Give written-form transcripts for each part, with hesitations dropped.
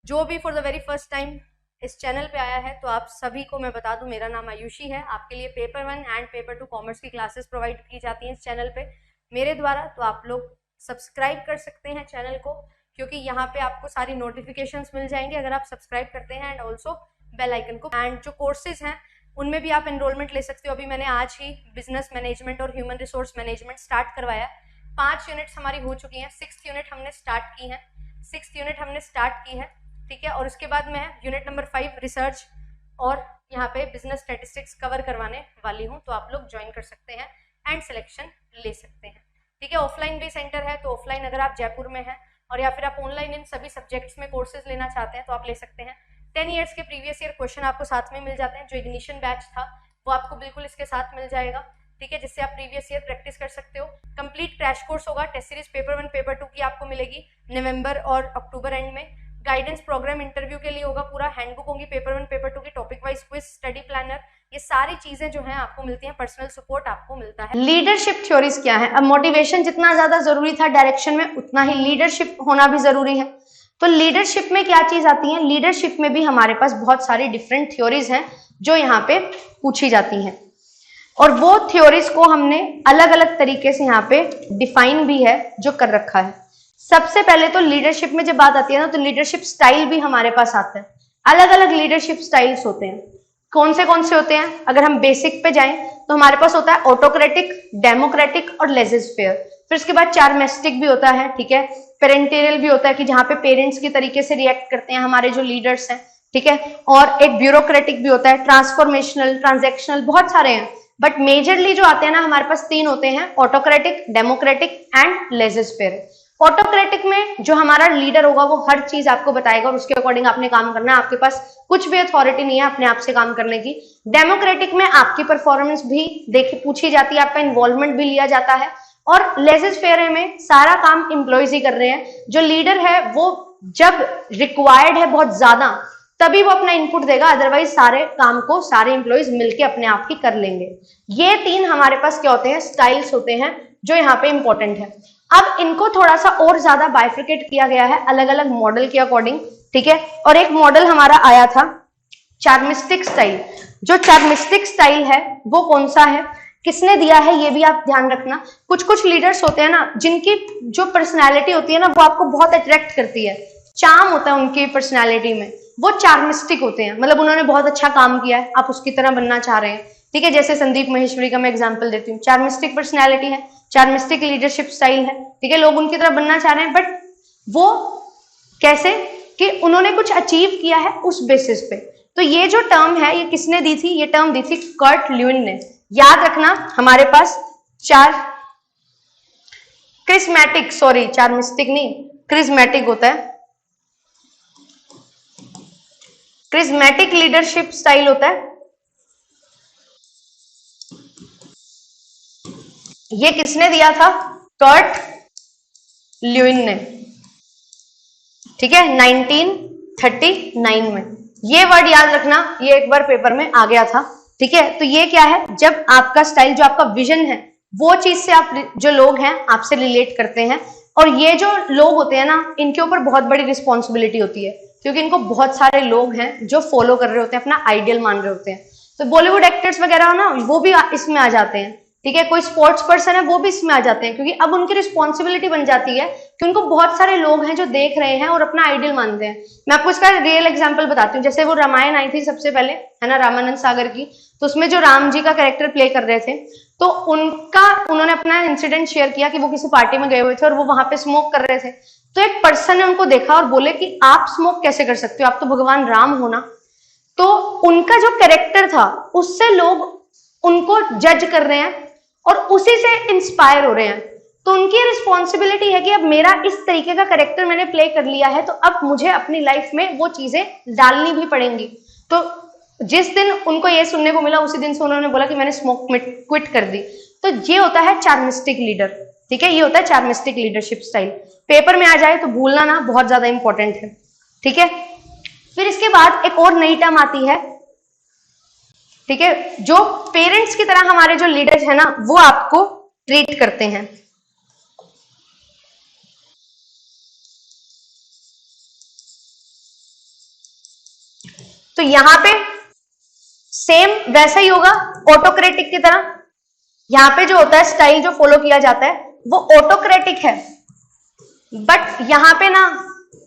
जो भी for the very first time इस चैनल पे आया है तो आप सभी को मैं बता दूं, मेरा नाम आयुषी है। आपके लिए पेपर 1 एंड पेपर 2 कॉमर्स की क्लासेस प्रोवाइड की जाती हैं इस चैनल पे मेरे द्वारा। तो आप लोग सब्सक्राइब कर सकते हैं चैनल को, क्योंकि यहाँ पे आपको सारी नोटिफिकेशंस मिल जाएंगे अगर आप सब्सक्राइब करते हैं, एंड ऑल्सो बेल आइकन को। एंड जो कोर्सेज हैं उनमें भी आप एनरोलमेंट ले सकते हो। अभी मैंने आज ही बिजनेस मैनेजमेंट और ह्यूमन रिसोर्स मैनेजमेंट स्टार्ट करवाया। 5 यूनिट्स हमारी हो चुकी हैं, 6th यूनिट हमने स्टार्ट की है, ठीक है। और उसके बाद मैं यूनिट नंबर 5 रिसर्च और यहाँ पे बिजनेस स्टैटिस्टिक्स कवर करवाने वाली हूँ। तो आप लोग ज्वाइन कर सकते हैं एंड सिलेक्शन ले सकते हैं, ठीक है। ऑफलाइन भी सेंटर है, तो ऑफलाइन अगर आप जयपुर में हैं और या फिर आप ऑनलाइन इन सभी सब्जेक्ट्स में कोर्सेज लेना चाहते हैं तो आप ले सकते हैं। 10 ईयर्स के प्रीवियस ईयर क्वेश्चन आपको साथ में मिल जाते हैं। जो इग्निशन बैच था वो आपको बिल्कुल इसके साथ मिल जाएगा, ठीक है, जिससे आप प्रीवियस ईयर प्रैक्टिस कर सकते हो। कंप्लीट क्रैश कोर्स होगा। टेस्ट सीरीज पेपर 1 पेपर 2 की आपको मिलेगी नवंबर और अक्टूबर एंड में। गाइडेंस प्रोग्राम इंटरव्यू के लिए होगा पूरा। हैंडबुक होगी पेपर 1 पेपर 2 की, topic wise quiz, study planner, ये सारी चीजें जो हैं आपको मिलती हैं। पर्सनल सपोर्ट आपको मिलता है। लीडरशिप थ्योरीज क्या है? अब मोटिवेशन जितना ज्यादा जरूरी था डायरेक्शन में, उतना ही लीडरशिप होना भी जरूरी है। तो लीडरशिप में क्या चीज आती है? लीडरशिप में भी हमारे पास बहुत सारी डिफरेंट थ्योरीज हैं जो यहाँ पे पूछी जाती हैं, और वो थ्योरीज को हमने अलग अलग तरीके से यहाँ पे डिफाइन भी है जो कर रखा है। सबसे पहले तो लीडरशिप में जब बात आती है ना, तो लीडरशिप स्टाइल भी हमारे पास आता है। अलग अलग लीडरशिप स्टाइल्स होते हैं। कौन से होते हैं? अगर हम बेसिक पे जाएं तो हमारे पास होता है ऑटोक्रेटिक, डेमोक्रेटिक और लेजिस्फेयर। फिर उसके बाद चार्मिस्टिक भी होता है, ठीक है। पेरेंटियल भी होता है कि जहां पे पेरेंट्स की तरीके से रिएक्ट करते हैं हमारे जो लीडर्स हैं, ठीक है। और एक ब्यूरोक्रेटिक भी होता है, ट्रांसफॉर्मेशनल, ट्रांजैक्शनल, बहुत सारे हैं। बट मेजरली जो आते हैं ना हमारे पास 3 होते हैं, ऑटोक्रेटिक, डेमोक्रेटिक एंड लेजिस्फेयर। ऑटोक्रेटिक में जो हमारा लीडर होगा वो हर चीज आपको बताएगा और उसके अकॉर्डिंग आपने काम करना है। आपके पास कुछ भी अथॉरिटी नहीं है अपने आप से काम करने की। डेमोक्रेटिक में आपकी परफॉर्मेंस भी पूछी जाती है, आपका इन्वॉल्वमेंट भी लिया जाता है। और लेजिस्फेयर में सारा काम एम्प्लॉयज ही कर रहे हैं। जो लीडर है वो जब रिक्वायर्ड है बहुत ज्यादा तभी वो अपना इनपुट देगा, अदरवाइज सारे काम को सारे एम्प्लॉयज मिलके अपने आप ही कर लेंगे। ये 3 हमारे पास क्या होते हैं? स्टाइल्स होते हैं जो यहाँ पे इंपॉर्टेंट है। अब इनको थोड़ा सा और ज्यादा बाइफिकेट किया गया है अलग अलग मॉडल के अकॉर्डिंग, ठीक है। और एक मॉडल हमारा आया था चार्मिस्टिक स्टाइल। जो चार्मिस्टिक स्टाइल है वो कौन सा है, किसने दिया है, ये भी आप ध्यान रखना। कुछ लीडर्स होते हैं ना जिनकी जो पर्सनैलिटी होती है ना वो आपको बहुत अट्रैक्ट करती है, चार्म होता है उनकी पर्सनैलिटी में, वो चार्मिस्टिक होते हैं। मतलब उन्होंने बहुत अच्छा काम किया है, आप उसकी तरह बनना चाह रहे हैं, ठीक है। जैसे संदीप महेश्वरी का मैं एग्जांपल देती हूँ, चार्मिस्टिक पर्सनैलिटी है, चार्मिस्टिक लीडरशिप स्टाइल है, ठीक है। लोग उनकी तरह बनना चाह रहे हैं, बट वो कैसे कि उन्होंने कुछ अचीव किया है उस बेसिस पे। तो ये जो टर्म है ये किसने दी थी? ये टर्म दी थी कर्ट ल्यूइन ने। याद रखना हमारे पास चार्मिस्टिक नहीं, क्रिज्मेटिक होता है। क्रिज्मेटिक लीडरशिप स्टाइल होता है। ये किसने दिया था? कर्ट ल्यूइन ने, ठीक है, 1939 में। ये वर्ड याद रखना, ये एक बार पेपर में आ गया था, ठीक है। तो ये क्या है? जब आपका स्टाइल, जो आपका विजन है, वो चीज से आप जो लोग हैं आपसे रिलेट करते हैं। और ये जो लोग होते हैं ना इनके ऊपर बहुत बड़ी रिस्पॉन्सिबिलिटी होती है, क्योंकि इनको बहुत सारे लोग हैं जो फॉलो कर रहे होते हैं, अपना आइडियल मान रहे होते हैं। तो बॉलीवुड एक्टर्स वगैरह हो ना, वो भी इसमें आ जाते हैं, ठीक है। कोई स्पोर्ट्स पर्सन है वो भी इसमें आ जाते हैं, क्योंकि अब उनकी रिस्पॉन्सिबिलिटी बन जाती है कि उनको बहुत सारे लोग हैं जो देख रहे हैं और अपना आइडियल मानते हैं। मैं आपको इसका रियल एग्जांपल बताती हूँ। जैसे वो रामायण आई थी सबसे पहले, है ना, रामानंद सागर की, तो उसमें जो राम जी का कैरेक्टर प्ले कर रहे थे, तो उन्होंने अपना इंसिडेंट शेयर किया कि वो किसी पार्टी में गए हुए थे और वो वहां पे स्मोक कर रहे थे। तो एक पर्सन ने उनको देखा और बोले कि आप स्मोक कैसे कर सकते हो, आप तो भगवान राम हो ना। तो उनका जो कैरेक्टर था उससे लोग उनको जज कर रहे हैं और उसी से इंस्पायर हो रहे हैं। तो उनकी रिस्पॉन्सिबिलिटी है कि अब मेरा इस तरीके का कैरेक्टर मैंने प्ले कर लिया है, तो अब मुझे अपनी लाइफ में वो चीजें डालनी भी पड़ेंगी। तो जिस दिन उनको ये सुनने को मिला उसी दिन से उन्होंने बोला कि मैंने स्मोक क्विट कर दी। तो ये होता है चार्मिस्टिक लीडर, ठीक है। ये होता है चार्मिस्टिक लीडरशिप स्टाइल। पेपर में आ जाए तो भूलना ना, बहुत ज्यादा इंपॉर्टेंट है, ठीक है। फिर इसके बाद एक और नई टर्म आती है, ठीक है, जो पेरेंट्स की तरह हमारे जो लीडर्स है ना वो आपको ट्रीट करते हैं। तो यहाँ पे सेम वैसा ही होगा ऑटोक्रेटिक की तरह। यहाँ पे जो होता है स्टाइल जो फॉलो किया जाता है वो ऑटोक्रेटिक है, बट यहाँ पे ना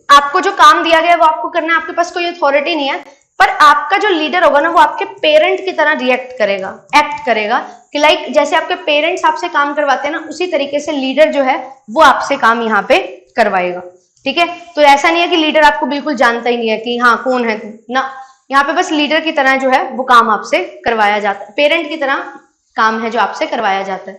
आपको जो काम दिया गया है वो आपको करना है, आपके पास कोई अथॉरिटी नहीं है, पर आपका जो लीडर होगा ना वो आपके पेरेंट की तरह रिएक्ट करेगा, एक्ट करेगा कि लाइक जैसे आपके पेरेंट्स आपसे काम करवाते हैं ना उसी तरीके से लीडर जो है वो आपसे काम यहाँ पे करवाएगा। ठीक है, तो ऐसा नहीं है कि लीडर आपको बिल्कुल जानता ही नहीं है कि हाँ कौन है तू ना, यहाँ पे बस लीडर की तरह जो है वो काम आपसे करवाया जाता है, पेरेंट की तरह काम है जो आपसे करवाया जाता है।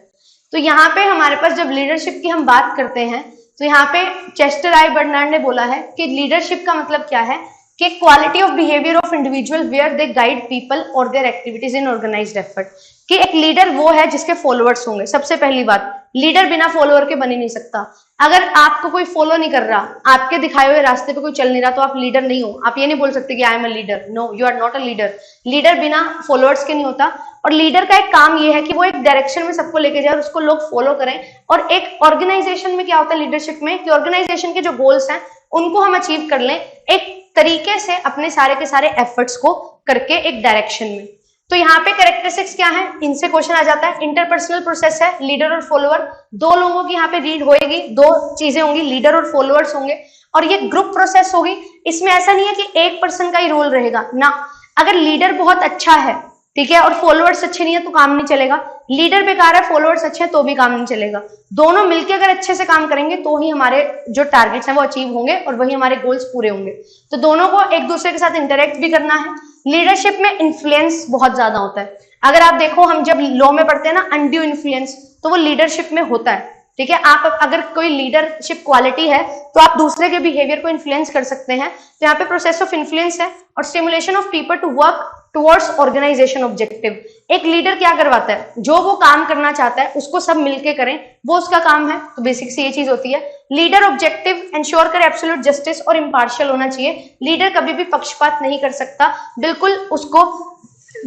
तो यहाँ पे हमारे पास जब लीडरशिप की हम बात करते हैं तो यहाँ पे चेस्टर आई बर्नार्ड ने बोला है कि लीडरशिप का मतलब क्या है कि quality of behaviour of individual where they guide people और their activities in organised effort, कि एक लीडर वो है जिसके फॉलोअर्स होंगे। सबसे पहली बात, लीडर बिना फॉलोअर के बन ही नहीं सकता। अगर आपको कोई फॉलो नहीं कर रहा, आपके दिखाए हुए रास्ते पे कोई चल नहीं रहा, तो आप लीडर नहीं हो। आप ये नहीं बोल सकते कि I am a leader, no you are not a leader. Leader बिना फॉलोअर्स के नहीं होता, और लीडर का एक काम ये है कि वो एक डायरेक्शन में सबको लेके जाए और उसको लोग फॉलो करें। और एक ऑर्गेनाइजेशन में क्या होता है लीडरशिप में, कि ऑर्गेनाइजेशन के जो गोल्स हैं उनको हम अचीव कर लें एक तरीके से अपने सारे के सारे एफर्ट्स को करके एक डायरेक्शन में। तो यहाँ पे कैरेक्टरिस्टिक्स क्या है, इनसे क्वेश्चन आ जाता है। इंटरपर्सनल प्रोसेस है, लीडर और फॉलोअर, दो लोगों की यहाँ पे रीड होएगी, दो चीजें होंगी, लीडर और फॉलोअर्स होंगे, और ये ग्रुप प्रोसेस होगी। इसमें ऐसा नहीं है कि एक पर्सन का ही रोल रहेगा ना, अगर लीडर बहुत अच्छा है, ठीक है, और फॉलोअर्स अच्छे नहीं है तो काम नहीं चलेगा। लीडर बेकार है, फॉलोअर्स अच्छे हैं तो भी काम नहीं चलेगा। दोनों मिलकर अगर अच्छे से काम करेंगे तो ही हमारे जो टारगेट्स हैं वो अचीव होंगे और वही हमारे गोल्स पूरे होंगे। तो दोनों को एक दूसरे के साथ इंटरेक्ट भी करना है। लीडरशिप में इन्फ्लुएंस बहुत ज्यादा होता है। अगर आप देखो, हम जब लॉ में पढ़ते हैं ना अनड्यू इन्फ्लुएंस, तो वो लीडरशिप में होता है। ठीक है, आप अगर कोई लीडरशिप क्वालिटी है तो आप दूसरे के बिहेवियर को इन्फ्लुएंस कर सकते हैं। तो यहाँ पे प्रोसेस ऑफ इन्फ्लुएंस है, और stimulation of people to work towards organisation objective. एक लीडर क्या करवाता है, जो वो काम करना चाहता है उसको सब मिलके करें, वो उसका काम है। तो बेसिक से ये चीज होती है। लीडर ऑब्जेक्टिव इंश्योर करे एब्सोल्यूट जस्टिस, और इम्पार्शियल होना चाहिए। लीडर कभी भी पक्षपात नहीं कर सकता, बिल्कुल उसको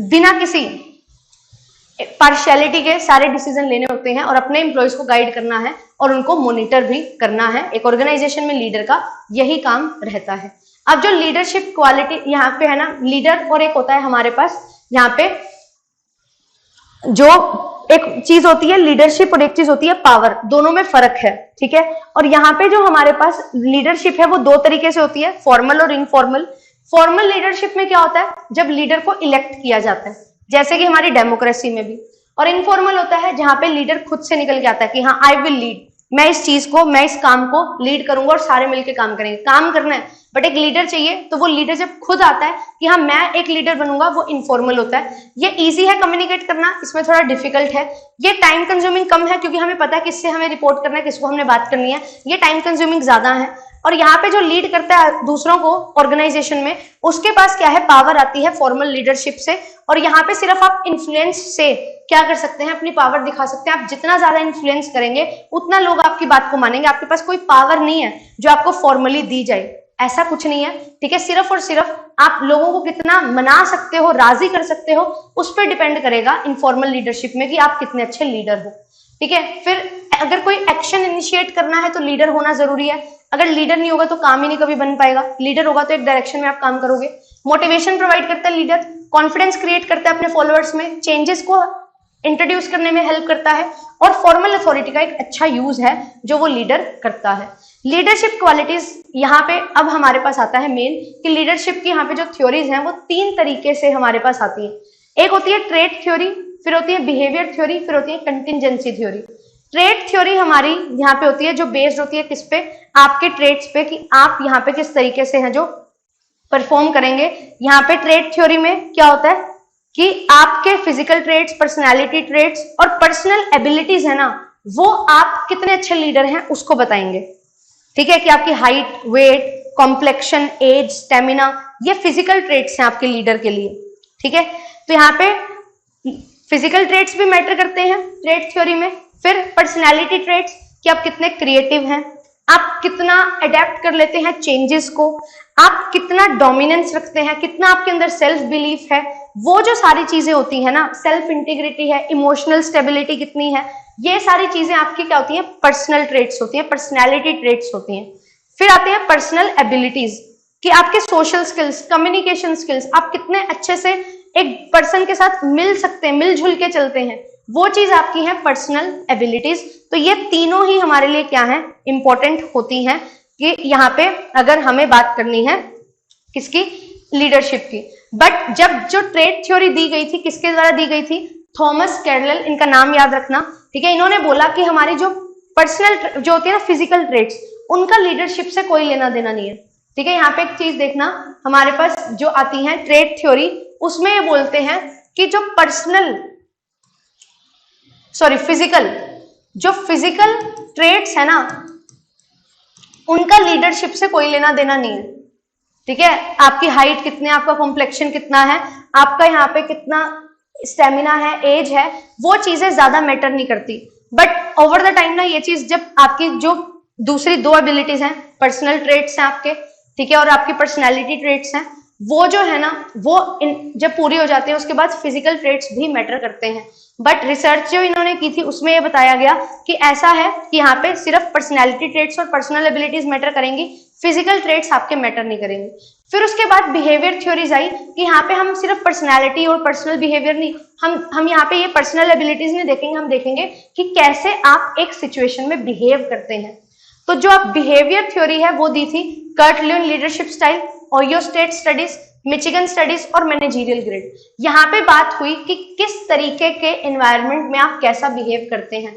बिना किसी पार्शियलिटी के सारे डिसीजन लेने होते हैं, और अपने एम्प्लॉयज को गाइड करना है और उनको मॉनिटर भी करना है। एक ऑर्गेनाइजेशन में लीडर का यही काम रहता है। अब जो लीडरशिप क्वालिटी यहाँ पे है ना, लीडर, और एक होता है हमारे पास यहाँ पे जो एक चीज होती है लीडरशिप और एक चीज होती है पावर, दोनों में फर्क है। ठीक है, और यहाँ पे जो हमारे पास लीडरशिप है वो दो तरीके से होती है, फॉर्मल और इनफॉर्मल। फॉर्मल लीडरशिप में क्या होता है, जब लीडर को इलेक्ट किया जाता है, जैसे कि हमारी डेमोक्रेसी में भी। और इनफॉर्मल होता है जहां पे लीडर खुद से निकल के आता है कि हाँ आई विल लीड, मैं इस चीज को, मैं इस काम को लीड करूंगा और सारे मिलके काम करेंगे। काम करना है, बट एक लीडर चाहिए। तो वो लीडर जब खुद आता है कि हाँ मैं एक लीडर बनूंगा, वो इनफॉर्मल होता है। ये इजी है कम्युनिकेट करना, इसमें थोड़ा डिफिकल्ट है। ये टाइम कंज्यूमिंग कम है, क्योंकि हमें पता है किससे हमें रिपोर्ट करना है, किसको हमने बात करनी है। ये टाइम कंज्यूमिंग ज्यादा है। और यहाँ पे जो लीड करता है दूसरों को ऑर्गेनाइजेशन में, उसके पास क्या है, पावर आती है फॉर्मल लीडरशिप से। और यहाँ पे सिर्फ आप इन्फ्लुएंस से क्या कर सकते हैं, अपनी पावर दिखा सकते हैं। आप जितना ज्यादा इन्फ्लुएंस करेंगे उतना लोग आपकी बात को मानेंगे। आपके पास कोई पावर नहीं है जो आपको फॉर्मली दी जाए, ऐसा कुछ नहीं है। ठीक है, सिर्फ और सिर्फ आप लोगों को कितना मना सकते हो, राजी कर सकते हो, उस पर डिपेंड करेगा इनफॉर्मल लीडरशिप में कि आप कितने अच्छे लीडर हो। ठीक है, फिर अगर कोई एक्शन इनिशिएट करना है तो लीडर होना जरूरी है। अगर लीडर नहीं होगा तो काम ही नहीं कभी बन पाएगा। लीडर होगा तो एक डायरेक्शन में आप काम करोगे। मोटिवेशन प्रोवाइड करता है लीडर, कॉन्फिडेंस क्रिएट करता है अपने फॉलोअर्स में, चेंजेस को इंट्रोड्यूस करने में हेल्प करता है, और फॉर्मल अथॉरिटी का एक अच्छा यूज है जो वो लीडर करता है। लीडरशिप क्वालिटीज यहाँ पे अब हमारे पास आता है मेन, कि लीडरशिप की यहाँ पे जो थ्योरीज हैं वो तीन तरीके से हमारे पास आती है। एक होती है ट्रेट थ्योरी, फिर होती है बिहेवियर थ्योरी, फिर होती है कंटिजेंसी थ्योरी। ट्रेट थ्योरी हमारी यहाँ पे होती है जो बेस्ड होती है किस पे, आपके ट्रेट्स पे, कि आप यहाँ पे किस तरीके से हैं जो परफॉर्म करेंगे। यहाँ पे ट्रेट थ्योरी में क्या होता है कि आपके फिजिकल ट्रेट्स, पर्सनैलिटी ट्रेट्स और पर्सनल एबिलिटीज है ना, वो आप कितने अच्छे लीडर हैं उसको बताएंगे। ठीक है, कि आपकी height, weight, complexion, age, stamina, ये फिजिकल ट्रेट्स हैं आपके लीडर के लिए। ठीक है, तो यहाँ पे फिजिकल ट्रेट्स भी मैटर करते हैं ट्रेट थ्योरी में। फिर पर्सनैलिटी ट्रेट्स, कि आप कितने क्रिएटिव हैं, आप कितना अडेप्ट कर लेते हैं चेंजेस को, आप कितना डोमिनेंस रखते हैं, कितना आपके अंदर सेल्फ बिलीफ है, वो जो सारी चीजें होती है ना, सेल्फ इंटीग्रिटी है, इमोशनल स्टेबिलिटी कितनी है, ये सारी चीजें आपकी क्या होती हैं, पर्सनल ट्रेट्स होती हैं, पर्सनैलिटी ट्रेट्स होती हैं। फिर आते हैं पर्सनल एबिलिटीज। कि आपके सोशल स्किल्स, कम्युनिकेशन स्किल्स, आप कितने अच्छे से एक पर्सन के साथ मिल सकते हैं, मिलजुल के चलते हैं, वो चीज आपकी है पर्सनल एबिलिटीज। तो ये तीनों ही हमारे लिए क्या है, इंपॉर्टेंट होती हैं कि यहाँ पे अगर हमें बात करनी है किसकी, लीडरशिप की। बट जब जो ट्रेड थ्योरी दी गई थी, किसके द्वारा दी गई थी, थॉमस कैरल, इनका नाम याद रखना, ठीक है। इन्होंने बोला कि हमारी जो पर्सनल जो होती है ना फिजिकल ट्रेड्स, उनका लीडरशिप से कोई लेना देना नहीं है, ठीक है। यहाँ पे एक चीज देखना, हमारे पास जो आती है ट्रेड थ्योरी, उसमें ये बोलते हैं कि जो फिजिकल ट्रेड्स है ना, उनका लीडरशिप से कोई लेना देना नहीं है, ठीक है। आपकी हाइट कितनी है, आपका कॉम्प्लेक्शन कितना है, आपका यहाँ पे कितना स्टेमिना है, एज है, वो चीजें ज्यादा मैटर नहीं करती। बट ओवर द टाइम ना ये चीज, जब आपकी जो दूसरी दो एबिलिटीज हैं, पर्सनल ट्रेट्स हैं आपके, ठीक है, और आपकी पर्सनैलिटी ट्रेट्स हैं, वो जो है ना वो जब पूरी हो जाते हैं उसके बाद फिजिकल ट्रेट्स भी मैटर करते हैं। बट रिसर्च जो इन्होंने की थी उसमें ये बताया गया कि ऐसा है कि यहाँ पे सिर्फ पर्सनैलिटी ट्रेट्स और पर्सनल एबिलिटीज मैटर करेंगी, फिजिकल ट्रेट्स आपके मैटर नहीं करेंगे। फिर उसके बाद बिहेवियर थ्योरीज आई कि यहाँ पे हम सिर्फ पर्सनैलिटी और पर्सनल बिहेवियर नहीं, हम यहाँ पे ये पर्सनल एबिलिटीज नहीं देखेंगे, हम देखेंगे कि कैसे आप एक सिचुएशन में बिहेव करते हैं। तो जो आप बिहेवियर थ्योरी है वो दी थी Kurt Lewin leadership style, Ohio state studies, Michigan studies और मैनेजरियल ग्रिड। यहाँ पे बात हुई कि किस तरीके के एनवायरनमेंट में आप कैसा बिहेव करते हैं,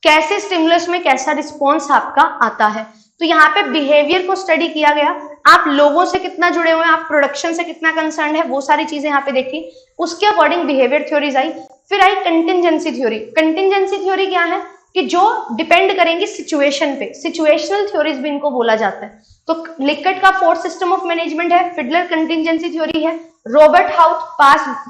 कैसे स्टिमुलस में कैसा रिस्पॉन्स आपका आता है। तो यहाँ पे बिहेवियर को स्टडी किया गया, आप लोगों से कितना जुड़े हुए हैं, आप प्रोडक्शन से कितना कंसर्न है, वो सारी चीजें यहाँ पे देखी, उसके अकॉर्डिंग बिहेवियर थ्योरीज आई। फिर आई कंटिंजेंसी थ्योरी। कंटिंजेंसी थ्योरी क्या है कि जो डिपेंड करेंगी सिचुएशन पे, सिचुएशनल थ्योरीज भी इनको बोला जाता है। तो लिकट का फोर्थ सिस्टम ऑफ मैनेजमेंट है, फिडलर कंटिंजेंसी थ्योरी है, रॉबर्ट हाउथ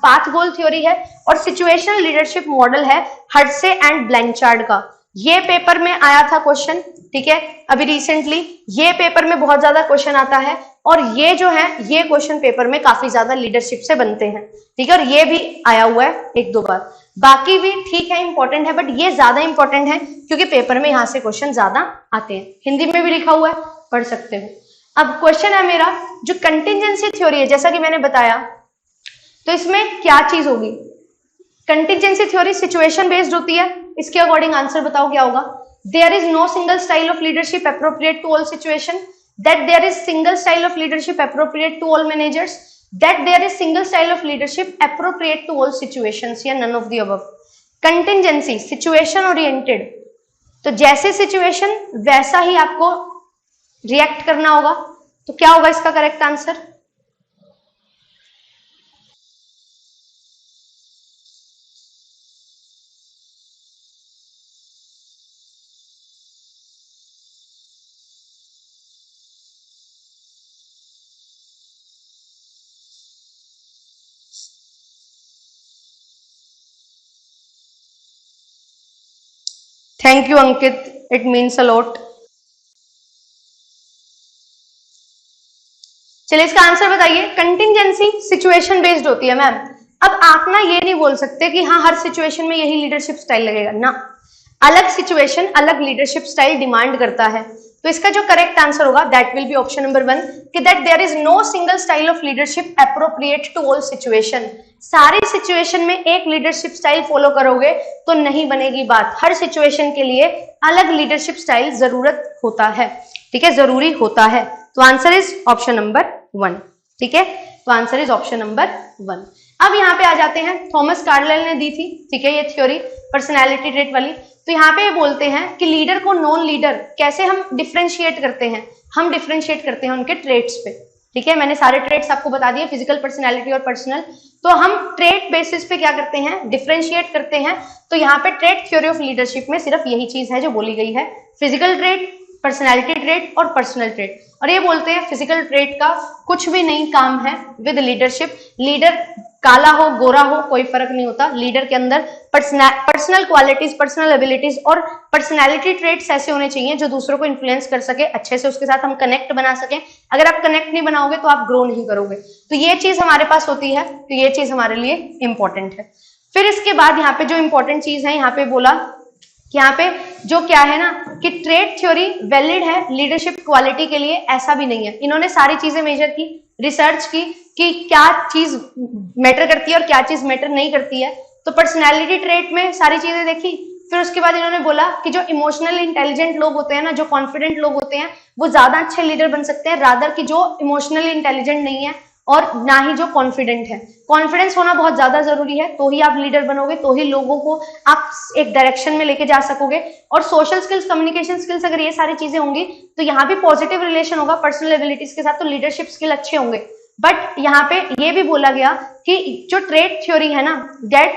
पाथ गोल थ्योरी है, और सिचुएशनल लीडरशिप मॉडल है हर्से एंड ब्लैंचार्ड का। ये पेपर में आया था क्वेश्चन, ठीक है, अभी रिसेंटली ये पेपर में बहुत ज्यादा क्वेश्चन आता है, और ये जो है ये क्वेश्चन पेपर में काफी ज्यादा लीडरशिप से बनते हैं, ठीक है, और ये भी आया हुआ है एक दो बार। बाकी भी ठीक है इंपॉर्टेंट है, बट ये ज्यादा इंपॉर्टेंट है क्योंकि पेपर में यहाँ से क्वेश्चन ज्यादा आते हैं, हिंदी में भी लिखा हुआ है, पढ़ सकते हो। अब क्वेश्चन है मेरा, जो कंटिंजेंसी थ्योरी है, जैसा कि मैंने बताया, तो इसमें क्या चीज होगी, कंटिंजेंसी थ्योरी सिचुएशन बेस्ड होती है, इसके अकॉर्डिंग आंसर बताओ क्या होगा। There is no single style of leadership appropriate to all situation, that there is single style of leadership appropriate to all managers, that there is single style of leadership appropriate to all situations, या none of the above. Contingency situation oriented, तो जैसे situation वैसा ही आपको react करना होगा। तो क्या होगा इसका correct answer, thank you Ankit, it means a lot. चलिए इसका आंसर बताइए। कंटिंजेंसी सिचुएशन बेस्ड होती है मैम। अब आप ना ये नहीं बोल सकते कि हाँ हर सिचुएशन में यही लीडरशिप स्टाइल लगेगा ना, अलग सिचुएशन अलग लीडरशिप स्टाइल डिमांड करता है। तो इसका जो करेक्ट आंसर होगा that will be option number 1 कि that there is no single style of leadership appropriate to all situation. सारी सिचुएशन में एक लीडरशिप स्टाइल फॉलो करोगे तो नहीं बनेगी बात, हर सिचुएशन के लिए अलग लीडरशिप स्टाइल जरूरत होता है, ठीक है, जरूरी होता है। तो आंसर इज ऑप्शन नंबर 1, ठीक है, तो आंसर इज ऑप्शन नंबर 1। अब यहाँ पे आ जाते हैं, थॉमस कार्लाइल ने दी थी, ठीक है, ये थ्योरी पर्सनैलिटी ट्रेट वाली। तो यहाँ पे बोलते हैं कि लीडर को नॉन लीडर कैसे हम डिफरेंशिएट करते हैं, हम डिफरेंशिएट करते हैं उनके ट्रेट्स पे, ठीक है। मैंने सारे ट्रेट्स आपको बता दिए, फिजिकल, पर्सनैलिटी और पर्सनल। तो हम ट्रेट बेसिस पे क्या करते हैं, डिफरेंशिएट करते हैं। तो यहाँ पे ट्रेट थ्योरी ऑफ लीडरशिप में सिर्फ यही चीज है जो बोली गई है, फिजिकल ट्रेट, पर्सनैलिटी ट्रेट और पर्सनल ट्रेट। और ये बोलते हैं फिजिकल ट्रेट का कुछ भी नहीं काम है विद लीडरशिप। लीडर काला हो गोरा हो कोई फर्क नहीं होता, लीडर के अंदर पर्सनल क्वालिटीज, पर्सनल एबिलिटीज और पर्सनैलिटी ट्रेट्स ऐसे होने चाहिए जो दूसरों को इन्फ्लुएंस कर सके, अच्छे से उसके साथ हम कनेक्ट बना सकें। अगर आप कनेक्ट नहीं बनाओगे तो आप ग्रो नहीं करोगे। तो ये चीज हमारे पास होती है, तो ये चीज हमारे लिए इंपॉर्टेंट है। फिर इसके बाद यहाँ पे जो इंपॉर्टेंट चीज है, यहाँ पे बोला कि यहाँ पे जो क्या है ना कि ट्रेट थ्योरी वैलिड है लीडरशिप क्वालिटी के लिए, ऐसा भी नहीं है। इन्होंने सारी चीजें मेजर की, रिसर्च की कि क्या चीज मैटर करती है और क्या चीज मैटर नहीं करती है। तो पर्सनैलिटी ट्रेट में सारी चीजें देखी। फिर उसके बाद इन्होंने बोला कि जो इमोशनल इंटेलिजेंट लोग होते हैं ना, जो कॉन्फिडेंट लोग होते हैं, वो ज्यादा अच्छे लीडर बन सकते हैं रादर कि जो इमोशनली इंटेलिजेंट नहीं है और ना ही जो कॉन्फिडेंट है। कॉन्फिडेंस होना बहुत ज्यादा जरूरी है, तो ही आप लीडर बनोगे, तो ही लोगों को आप एक डायरेक्शन में लेके जा सकोगे। और सोशल स्किल्स, कम्युनिकेशन स्किल्स, अगर ये सारी चीजें होंगी तो यहाँ भी पॉजिटिव रिलेशन होगा पर्सनल एबिलिटीज के साथ, तो लीडरशिप स्किल अच्छे होंगे। बट यहाँ पे ये भी बोला गया कि जो ट्रेट थ्योरी है ना, that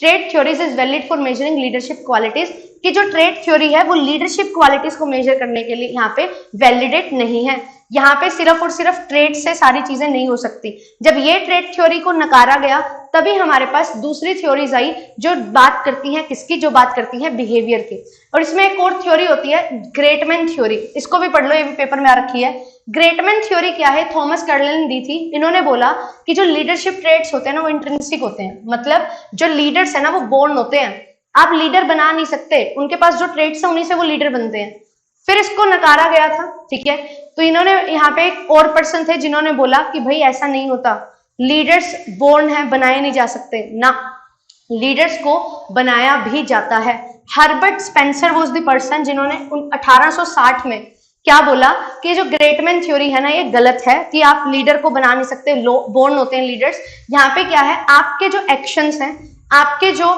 trait theories is valid for measuring leadership qualities, कि जो ट्रेट थ्योरी है वो लीडरशिप क्वालिटीज को मेजर करने के लिए यहाँ पे वैलिडेट नहीं है। यहाँ पे सिर्फ और सिर्फ ट्रेट से सारी चीजें नहीं हो सकती। जब ये ट्रेट थ्योरी को नकारा गया तभी हमारे पास दूसरी थ्योरीज आई जो बात करती हैं किसकी, जो बात करती हैं बिहेवियर की। और इसमें एक और थ्योरी होती है ग्रेटमैन थ्योरी, इसको भी पढ़ लो, ये भी पेपर में आ रखी है। ग्रेटमैन थ्योरी क्या है, थॉमस कार्लाइल ने दी थी। इन्होंने बोला कि जो लीडरशिप ट्रेट्स होते हैं ना वो इंट्रिंसिक होते हैं, मतलब जो लीडर्स है ना वो बोर्न होते हैं, आप लीडर बना नहीं सकते, उनके पास जो ट्रेट्स है उन्हीं से वो लीडर बनते हैं। फिर इसको नकारा गया था, ठीक है। तो इन्होंने यहाँ पे एक और पर्सन थे जिन्होंने बोला कि भाई ऐसा नहीं होता, लीडर्स बोर्न है, बनाए नहीं जा सकते ना, लीडर्स को बनाया भी जाता है। Herbert Spencer was the person जिन्होंने 1860 में क्या बोला कि जो ग्रेटमैन थ्योरी है ना ये गलत है, कि आप लीडर को बना नहीं सकते, बोर्न होते हैं लीडर्स। यहाँ पे क्या है, आपके जो एक्शंस हैं, आपके जो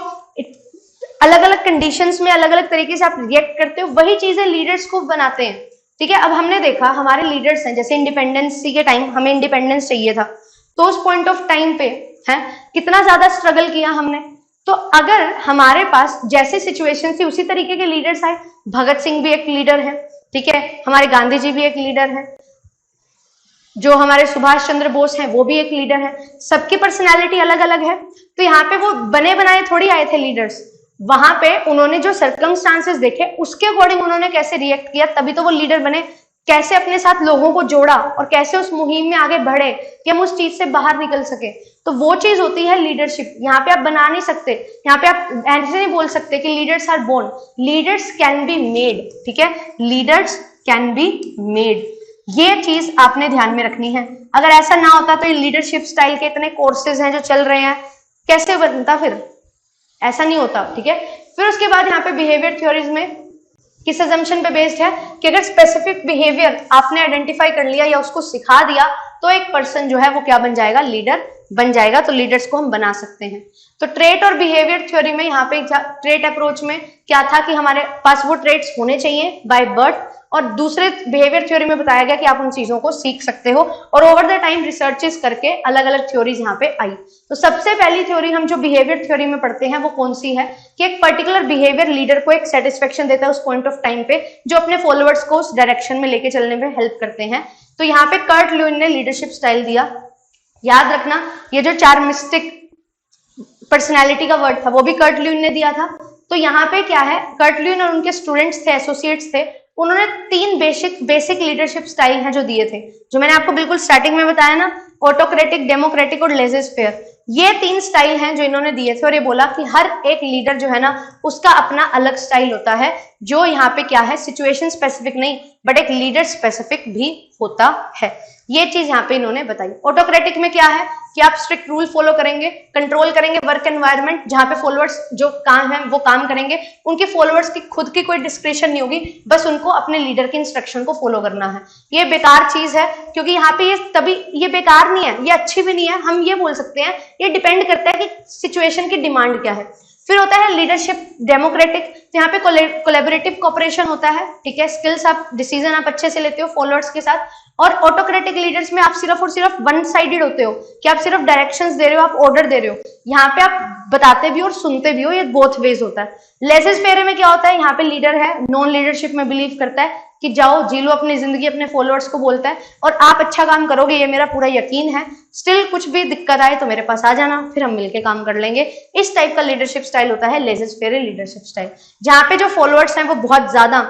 अलग अलग कंडीशंस में अलग अलग तरीके से आप रिएक्ट करते हो, वही चीजें लीडर्स को बनाते हैं, ठीक है। अब हमने देखा हमारे लीडर्स हैं, जैसे इंडिपेंडेंसी के टाइम हमें इंडिपेंडेंस चाहिए था, तो उस पॉइंट ऑफ टाइम पे है कितना ज्यादा स्ट्रगल किया हमने। तो अगर हमारे पास जैसे सिचुएशन थी उसी तरीके के लीडर्स आए, भगत सिंह भी एक लीडर है, ठीक है, हमारे गांधी जी भी एक लीडर है, जो हमारे सुभाष चंद्र बोस हैं वो भी एक लीडर है, सबकी पर्सनैलिटी अलग अलग है। तो यहाँ पे वो बने बनाए थोड़ी आए थे लीडर्स, वहां पे उन्होंने जो सर्कमस्टांसेस देखे उसके अकॉर्डिंग उन्होंने कैसे रिएक्ट किया, तभी तो वो लीडर बने। कैसे अपने साथ लोगों को जोड़ा और कैसे उस मुहिम में आगे बढ़े कि हम उस चीज से बाहर निकल सके, तो वो चीज होती है लीडरशिप। यहाँ पे आप बना नहीं सकते, यहाँ पे आप ऐसे नहीं बोल सकते कि leaders are born, leaders can be made, ठीक है, लीडर्स कैन बी मेड। ये चीज आपने ध्यान में रखनी है। अगर ऐसा ना होता तो ये लीडरशिप स्टाइल के इतने कोर्सेज हैं जो चल रहे हैं, कैसे बनता, फिर ऐसा नहीं होता, ठीक है। फिर उसके बाद यहाँ पे बिहेवियर थ्योरीज में किस अजम्पशन पे बेस्ड है कि अगर स्पेसिफिक बिहेवियर आपने आइडेंटिफाई कर लिया या उसको सिखा दिया तो एक पर्सन जो है वो क्या बन जाएगा, लीडर बन जाएगा। तो लीडर्स को हम बना सकते हैं। तो ट्रेट और बिहेवियर थ्योरी में यहाँ पे ट्रेट अप्रोच में क्या था कि हमारे पास वो ट्रेट्स होने चाहिए बाय बर्थ, और दूसरे बिहेवियर थ्योरी में बताया गया कि आप उन चीजों को सीख सकते हो। और ओवर द टाइम रिसर्चेस करके अलग अलग थ्योरीज यहाँ पे आई। तो सबसे पहली थ्योरी हम जो बिहेवियर थ्योरी में पढ़ते हैं वो कौन सी है कि एक पर्टिकुलर बिहेवियर लीडर को एक सेटिस्फेक्शन देता है उस पॉइंट ऑफ टाइम पे, जो अपने फॉलोअर्स को उस डायरेक्शन में लेके चलने में हेल्प करते हैं। तो यहाँ पे कर्ट ल्यूइन ने लीडरशिप स्टाइल दिया। याद रखना ये जो चार्मिस्टिक पर्सनैलिटी का वर्ड था वो भी कर्ट ल्यूइन ने दिया था। तो यहाँ पे क्या है, कर्ट ल्यूइन और उनके स्टूडेंट्स थे, एसोसिएट्स थे, उन्होंने 3 बेसिक लीडरशिप स्टाइल हैं जो दिए थे, जो मैंने आपको बिल्कुल स्टार्टिंग में बताया ना, ऑटोक्रेटिक, डेमोक्रेटिक और लेज़र-फेयर। ये 3 स्टाइल हैं जो इन्होंने दिए थे। और ये बोला कि हर एक लीडर जो है ना उसका अपना अलग स्टाइल होता है, जो यहाँ पे क्या है, सिचुएशन स्पेसिफिक नहीं बट एक लीडर स्पेसिफिक भी होता है। ये चीज यहाँ पे इन्होंने बताई। ऑटोक्रेटिक में क्या है कि आप स्ट्रिक्ट रूल फॉलो करेंगे, कंट्रोल करेंगे वर्क एनवायरनमेंट, जहां पे फॉलोअर्स जो काम है वो काम करेंगे, उनके फॉलोअर्स की खुद की कोई डिस्क्रिप्शन नहीं होगी, बस उनको अपने लीडर के इंस्ट्रक्शन को फॉलो करना है। ये बेकार चीज है क्योंकि यहाँ पे ये बेकार नहीं है, ये अच्छी भी नहीं है, हम ये बोल सकते हैं ये डिपेंड करता है कि सिचुएशन की डिमांड क्या है। फिर होता है लीडरशिप डेमोक्रेटिक, तो यहाँ पे कोलैबोरेटिव कोऑपरेशन होता है, ठीक है, स्किल्स आप डिसीजन आप अच्छे से लेते हो फॉलोअर्स के साथ। और ऑटोक्रेटिक लीडर्स में आप सिर्फ और सिर्फ वन साइडेड होते हो कि आप सिर्फ डायरेक्शंस दे रहे हो, आप ऑर्डर दे रहे हो, यहाँ पे आप बताते भी हो और सुनते भी हो, ये बोथ वेज होता है। लेज़र-फेयर में क्या होता है, यहाँ पे लीडर है नॉन लीडरशिप में बिलीव करता है कि जाओ जी लो अपनी जिंदगी, अपने फॉलोअर्स को बोलता है और आप अच्छा काम करोगे ये मेरा पूरा यकीन है, स्टिल कुछ भी दिक्कत आए तो मेरे पास आ जाना, फिर हम मिलके काम कर लेंगे। इस टाइप का लीडरशिप स्टाइल होता है लेज़र-फेयर लीडरशिप स्टाइल, जहाँ पे जो फॉलोअर्स हैं वो बहुत ज्यादा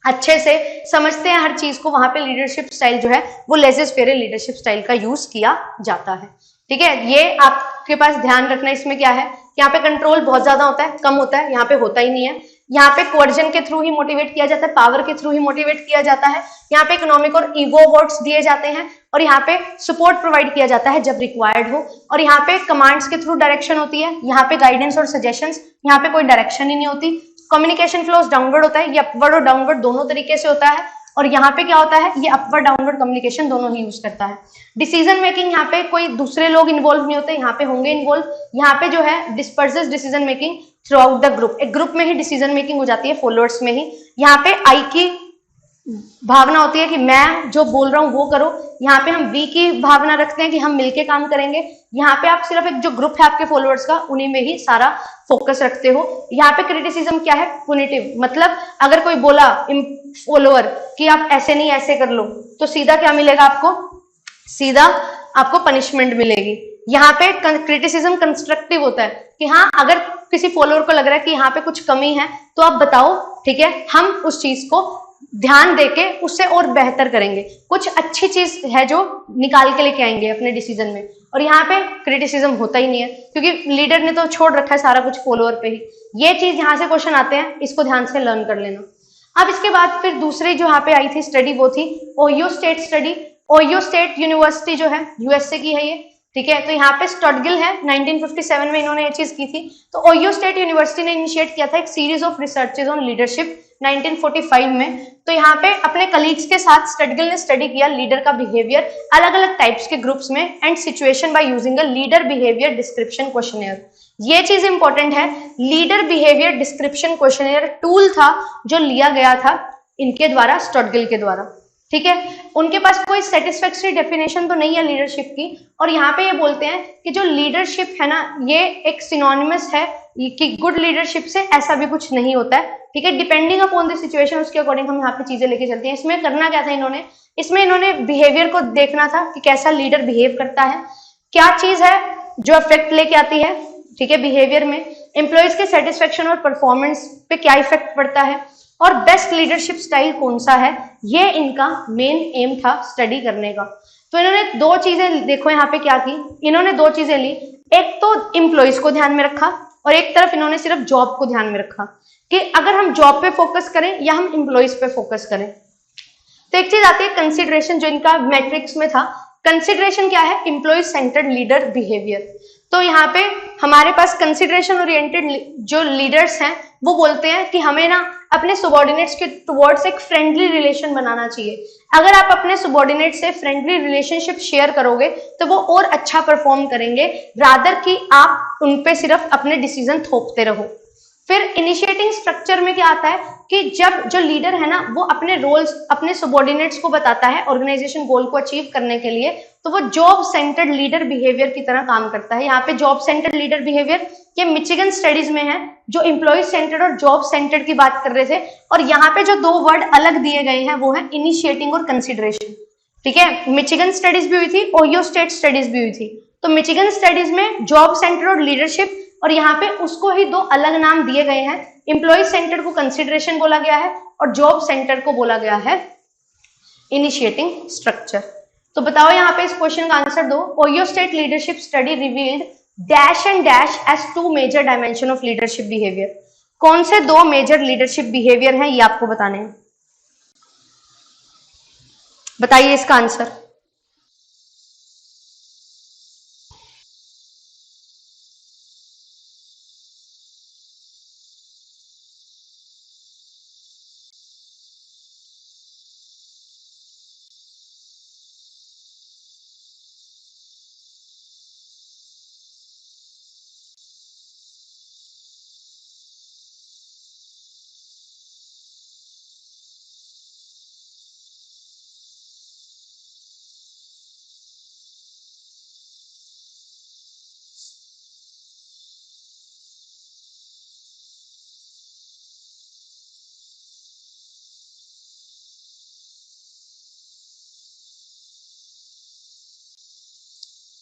अच्छे से समझते हैं हर चीज को, वहां पे लीडरशिप स्टाइल जो है वो लेज़र-फेयर लीडरशिप स्टाइल का यूज किया जाता है। ठीक है, ये आपके पास ध्यान रखना। इसमें क्या है, यहाँ पे कंट्रोल बहुत ज्यादा होता है, कम होता है, यहाँ पे होता ही नहीं है। यहाँ पे कोर्जन के थ्रू ही मोटिवेट किया जाता है, पावर के थ्रू ही मोटिवेट किया जाता है। यहाँ पे इकोनॉमिक और ईगो अवार्ड्स दिए जाते हैं और यहाँ पे सपोर्ट प्रोवाइड किया जाता है जब रिक्वायर्ड हो। और यहाँ पे कमांड्स के थ्रू डायरेक्शन होती है, यहाँ पे गाइडेंस और सजेशंस, यहाँ पे कोई डायरेक्शन ही नहीं होती। कम्युनिकेशन फ्लोज डाउनवर्ड होता है, ये अपवर्ड और डाउनवर्ड दोनों तरीके से होता है। और यहाँ पे क्या होता है, ये अपवर्ड डाउनवर्ड कम्युनिकेशन दोनों ही यूज करता है। डिसीजन मेकिंग, यहाँ पे कोई दूसरे लोग इन्वॉल्व नहीं होते, यहाँ पे होंगे इन्वॉल्व। यहाँ पे जो है डिस्पर्सेस decision making through out the group, एक ग्रुप में ही डिसीजन मेकिंग हो जाती है, फॉलोअर्स में ही। यहाँ पे आई की भावना होती है कि मैं जो बोल रहा हूँ वो करो। यहाँ पे हम वी की भावना रखते हैं कि हम मिलके काम करेंगे। यहाँ पे आप सिर्फ एक जो ग्रुप है आपके फॉलोअर्स का, उन्हीं में ही सारा फोकस रखते हो। यहाँ पे क्रिटिसिज्म क्या है, पुनिटिव, मतलब अगर कोई बोला फॉलोअर कि आप ऐसे नहीं ऐसे कर लो, तो सीधा क्या मिलेगा आपको, सीधा आपको पनिशमेंट मिलेगी। यहाँ पे क्रिटिसिज्म कंस्ट्रक्टिव होता है कि हाँ, अगर किसी फॉलोअर को लग रहा है कि यहाँ पे कुछ कमी है तो आप बताओ, ठीक है, हम उस चीज को ध्यान देके उससे और बेहतर करेंगे, कुछ अच्छी चीज है जो निकाल के लेके आएंगे अपने डिसीजन में। और यहाँ पे क्रिटिसिज्म होता ही नहीं है क्योंकि लीडर ने तो छोड़ रखा है सारा कुछ फॉलोअर पे ही। ये चीज यहाँ से क्वेश्चन आते हैं, इसको ध्यान से लर्न कर लेना। अब इसके बाद फिर दूसरी जो यहाँ पे आई थी स्टडी, वो थी Ohio state study. Ohio state university जो है यूएसए की है ये, ठीक है। तो यहाँ पे स्टडगिल है, 1957 में इन्होंने ये चीज की थी। तो ओहियो स्टेट यूनिवर्सिटी ने इनिशिएट किया था एक series of researches on leadership 1945 में। तो यहाँ पे अपने कलीग्स के साथ स्टडगिल ने स्टडी किया लीडर का बिहेवियर अलग अलग टाइप्स के ग्रुप्स में and situation by using a leader behaviour description questionnaire. ये चीज इंपॉर्टेंट है, leader behaviour description questionnaire tool था जो लिया गया था इनके द्वारा, स्टडगिल के द्वारा, ठीक है। उनके पास कोई सेटिस्फैक्टरी डेफिनेशन तो नहीं है लीडरशिप की। और यहाँ पे ये बोलते हैं कि जो लीडरशिप है ना, ये एक सिनोनिमस है कि गुड लीडरशिप से, ऐसा भी कुछ नहीं होता है, ठीक है। डिपेंडिंग अपॉन द सिचुएशन, उसके अकॉर्डिंग हम यहाँ पे चीजें लेके चलते हैं। इसमें करना क्या था इन्होंने, इसमें इन्होंने बिहेवियर को देखना था कि कैसा लीडर बिहेव करता है, क्या चीज है जो इफेक्ट लेके आती है, ठीक है, बिहेवियर में। एम्प्लॉयज के सेटिस्फेक्शन और परफॉर्मेंस पे क्या इफेक्ट पड़ता है, और बेस्ट लीडरशिप स्टाइल कौन सा है, ये इनका मेन एम था स्टडी करने का। तो इन्होंने दो चीजें, देखो यहाँ पे क्या की, इन्होंने दो चीजें ली, एक तो एम्प्लॉयज को ध्यान में रखा और एक तरफ इन्होंने सिर्फ जॉब को ध्यान में रखा कि अगर हम जॉब पे फोकस करें या हम एम्प्लॉयज पे फोकस करें। तो एक चीज आती है कंसिडरेशन, जो इनका मैट्रिक्स में था। कंसिडरेशन क्या है, एम्प्लॉय सेंटर्ड लीडर बिहेवियर। तो यहाँ पे हमारे पास कंसिडरेशन ओरिएंटेड जो लीडर्स हैं वो बोलते हैं कि हमें ना अपने सबॉर्डिनेट्स के टुवर्ड्स एक फ्रेंडली रिलेशन बनाना चाहिए। अगर आप अपने सबॉर्डिनेट से फ्रेंडली रिलेशनशिप शेयर करोगे तो वो और अच्छा परफॉर्म करेंगे, रादर कि आप उन पे सिर्फ अपने डिसीजन थोपते रहो। फिर इनिशिएटिंग स्ट्रक्चर में क्या आता है कि जब जो लीडर है ना वो अपने रोल्स अपने सबॉर्डिनेट्स को बताता है ऑर्गेनाइजेशन गोल को अचीव करने के लिए, तो वो जॉब सेंटर्ड लीडर बिहेवियर की तरह काम करता है। यहाँ पे जॉब सेंटर्ड लीडर बिहेवियर ये मिचिगन स्टडीज में है, जो एम्प्लॉय सेंटर्ड और जॉब सेंटर्ड की बात कर रहे थे। और यहाँ पे जो दो वर्ड अलग दिए गए हैं वो है इनिशिएटिंग और कंसिडरेशन, ठीक है। मिचिगन स्टडीज भी हुई थी, ओहियो स्टेट स्टडीज भी हुई थी। तो मिचिगन स्टडीज में जॉब सेंटर्ड और लीडरशिप, और यहाँ पे उसको ही दो अलग नाम दिए गए हैं। एम्प्लॉय सेंटर्ड को कंसिडरेशन बोला गया है और जॉब सेंटर को बोला गया है इनिशिएटिंग स्ट्रक्चर। तो बताओ यहाँ पे इस क्वेश्चन का आंसर दो। Ohio state leadership study revealed dash and dash as two major dimension of leadership behaviour. कौन से दो मेजर लीडरशिप बिहेवियर हैं ये आपको बताने हैं, बताइए इसका आंसर।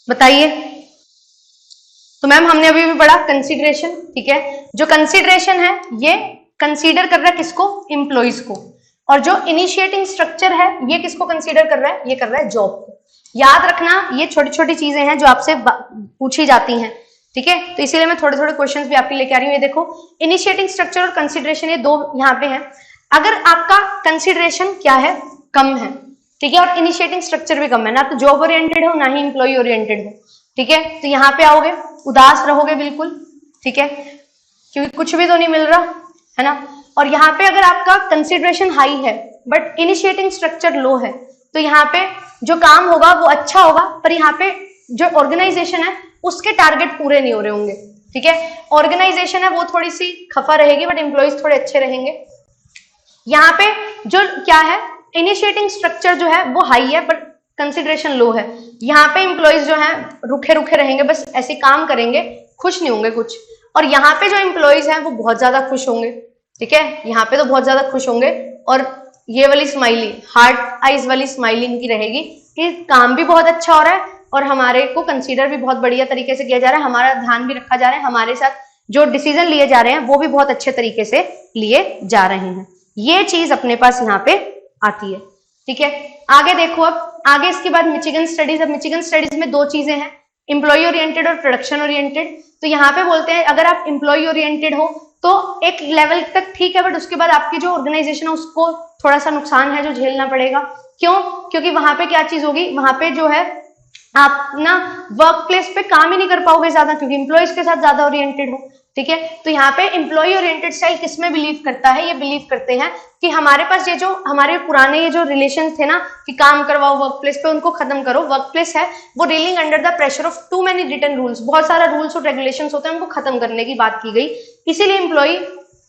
बताइए। तो मैम हमने अभी भी पढ़ा कंसीडरेशन, ठीक है। जो कंसीडरेशन है ये कंसीडर कर रहा है किसको, एम्प्लॉइज को। और जो इनिशिएटिंग स्ट्रक्चर है ये किसको कंसीडर कर रहा है, ये कर रहा है जॉब को। याद रखना ये छोटी छोटी चीजें हैं जो आपसे पूछी जाती हैं। ठीक है, तो इसीलिए मैं थोड़े थोड़े क्वेश्चंस भी आपके लेके आ रही हूँ। ये देखो इनिशिएटिंग स्ट्रक्चर और कंसिडरेशन, ये दो यहाँ पे है। अगर आपका कंसिडरेशन क्या है, कम है, ठीक है, और इनिशिएटिंग स्ट्रक्चर भी कम है, ना तो जॉब ओरिएंटेड हो ना ही एम्प्लॉय ओरिएंटेड हो, ठीक है, तो यहाँ पे आओगे उदास रहोगे बिल्कुल, ठीक है, क्योंकि कुछ भी तो नहीं मिल रहा है ना। और यहाँ पे अगर आपका कंसिडरेशन हाई है बट इनिशिएटिंग स्ट्रक्चर लो है, तो यहाँ पे जो काम होगा वो अच्छा होगा, पर यहाँ पे जो ऑर्गेनाइजेशन है उसके टारगेट पूरे नहीं हो रहे होंगे, ठीक है। ऑर्गेनाइजेशन है वो थोड़ी सी खफा रहेगी बट एम्प्लॉइज थोड़े अच्छे रहेंगे। यहाँ पे जो क्या है, इनिशिएटिंग स्ट्रक्चर जो है वो हाई है बट कंसिडरेशन लो है। यहाँ पे एम्प्लॉइज जो है रुखे रुखे रहेंगे, बस ऐसे काम करेंगे, खुश नहीं होंगे कुछ। और यहाँ पे जो एम्प्लॉइज हैं वो बहुत ज्यादा खुश होंगे, ठीक है, यहाँ पे तो बहुत ज्यादा खुश होंगे। और ये वाली स्माइली, हार्ट आइज वाली स्माइली इनकी रहेगी कि काम भी बहुत अच्छा हो रहा है और हमारे को कंसीडर भी बहुत बढ़िया तरीके से किया जा रहा है, हमारा ध्यान भी रखा जा रहा है, हमारे साथ जो डिसीजन लिए जा रहे हैं वो भी बहुत अच्छे तरीके से लिए जा रहे हैं। ये चीज अपने पास यहाँ पे आती है, ठीक है। आगे देखो, अब आगे इसके बाद मिचिगन स्टडीज। अब मिचिगन स्टडीज में दो चीजें हैं, एम्प्लॉय ओरिएंटेड और प्रोडक्शन ओरिएंटेड। तो यहाँ पे बोलते हैं अगर आप एम्प्लॉय ओरिएंटेड हो तो एक लेवल तक ठीक है, बट उसके बाद आपकी जो ऑर्गेनाइजेशन है उसको थोड़ा सा नुकसान है जो झेलना पड़ेगा। क्यों? क्योंकि वहां पे क्या चीज होगी, वहां पे जो है आप ना वर्क प्लेस पे काम ही नहीं कर पाओगे ज्यादा, क्योंकि एम्प्लॉयज के साथ ज्यादा ओरिएंटेड हो, ठीक है। तो यहाँ पे एम्प्लॉय ओरिएंटेड स्टाइल किसमें बिलीव करता है, ये बिलीव करते हैं कि हमारे पास ये जो हमारे पुराने ये जो रिलेशन थे ना कि काम करवाओ वर्क प्लेस पे, उनको खत्म करो। वर्क प्लेस है वो reeling under the pressure of too many written rules, बहुत सारा रूल्स और रेगुलेशंस होते हैं, उनको खत्म करने की बात की गई, इसीलिए एम्प्लॉय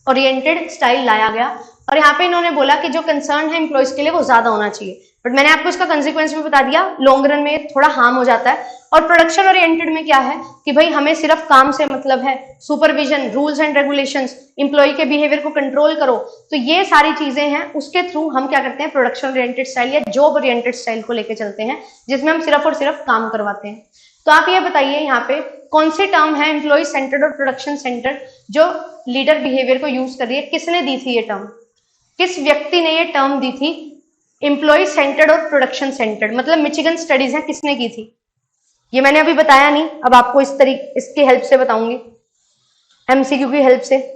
ओरिएंटेड स्टाइल लाया गया। और यहाँ पे इन्होंने बोला कि जो कंसर्न है एम्प्लॉयज के लिए वो ज्यादा होना चाहिए, बट मैंने आपको इसका कंसिक्वेंस भी बता दिया, लॉन्ग रन में थोड़ा हार्म हो जाता है। और प्रोडक्शन ओरिएंटेड में क्या है कि भाई हमें सिर्फ काम से मतलब है, supervision, rules and regulations, employ के बिहेवियर को कंट्रोल करो, तो ये सारी चीजें हैं, उसके थ्रू हम क्या करते हैं, प्रोडक्शन ओरिएंटेड स्टाइल या जॉब ओरिएंटेड स्टाइल को लेके चलते हैं, जिसमें हम सिर्फ और सिर्फ काम करवाते हैं। तो आप ये बताइए यहाँ पे कौन सी टर्म है एम्प्लॉय सेंटर्ड और प्रोडक्शन सेंटर्ड जो लीडर बिहेवियर को यूज कर रही है, किसने दी थी ये टर्म, किस व्यक्ति ने ये टर्म दी थी, एम्प्लॉय सेंटर्ड और प्रोडक्शन सेंटर्ड, मतलब मिचिगन स्टडीज है, किसने की थी? ये मैंने अभी बताया नहीं, अब आपको इस तरीके इसकी हेल्प से बताऊंगी, एमसीक्यू की हेल्प से।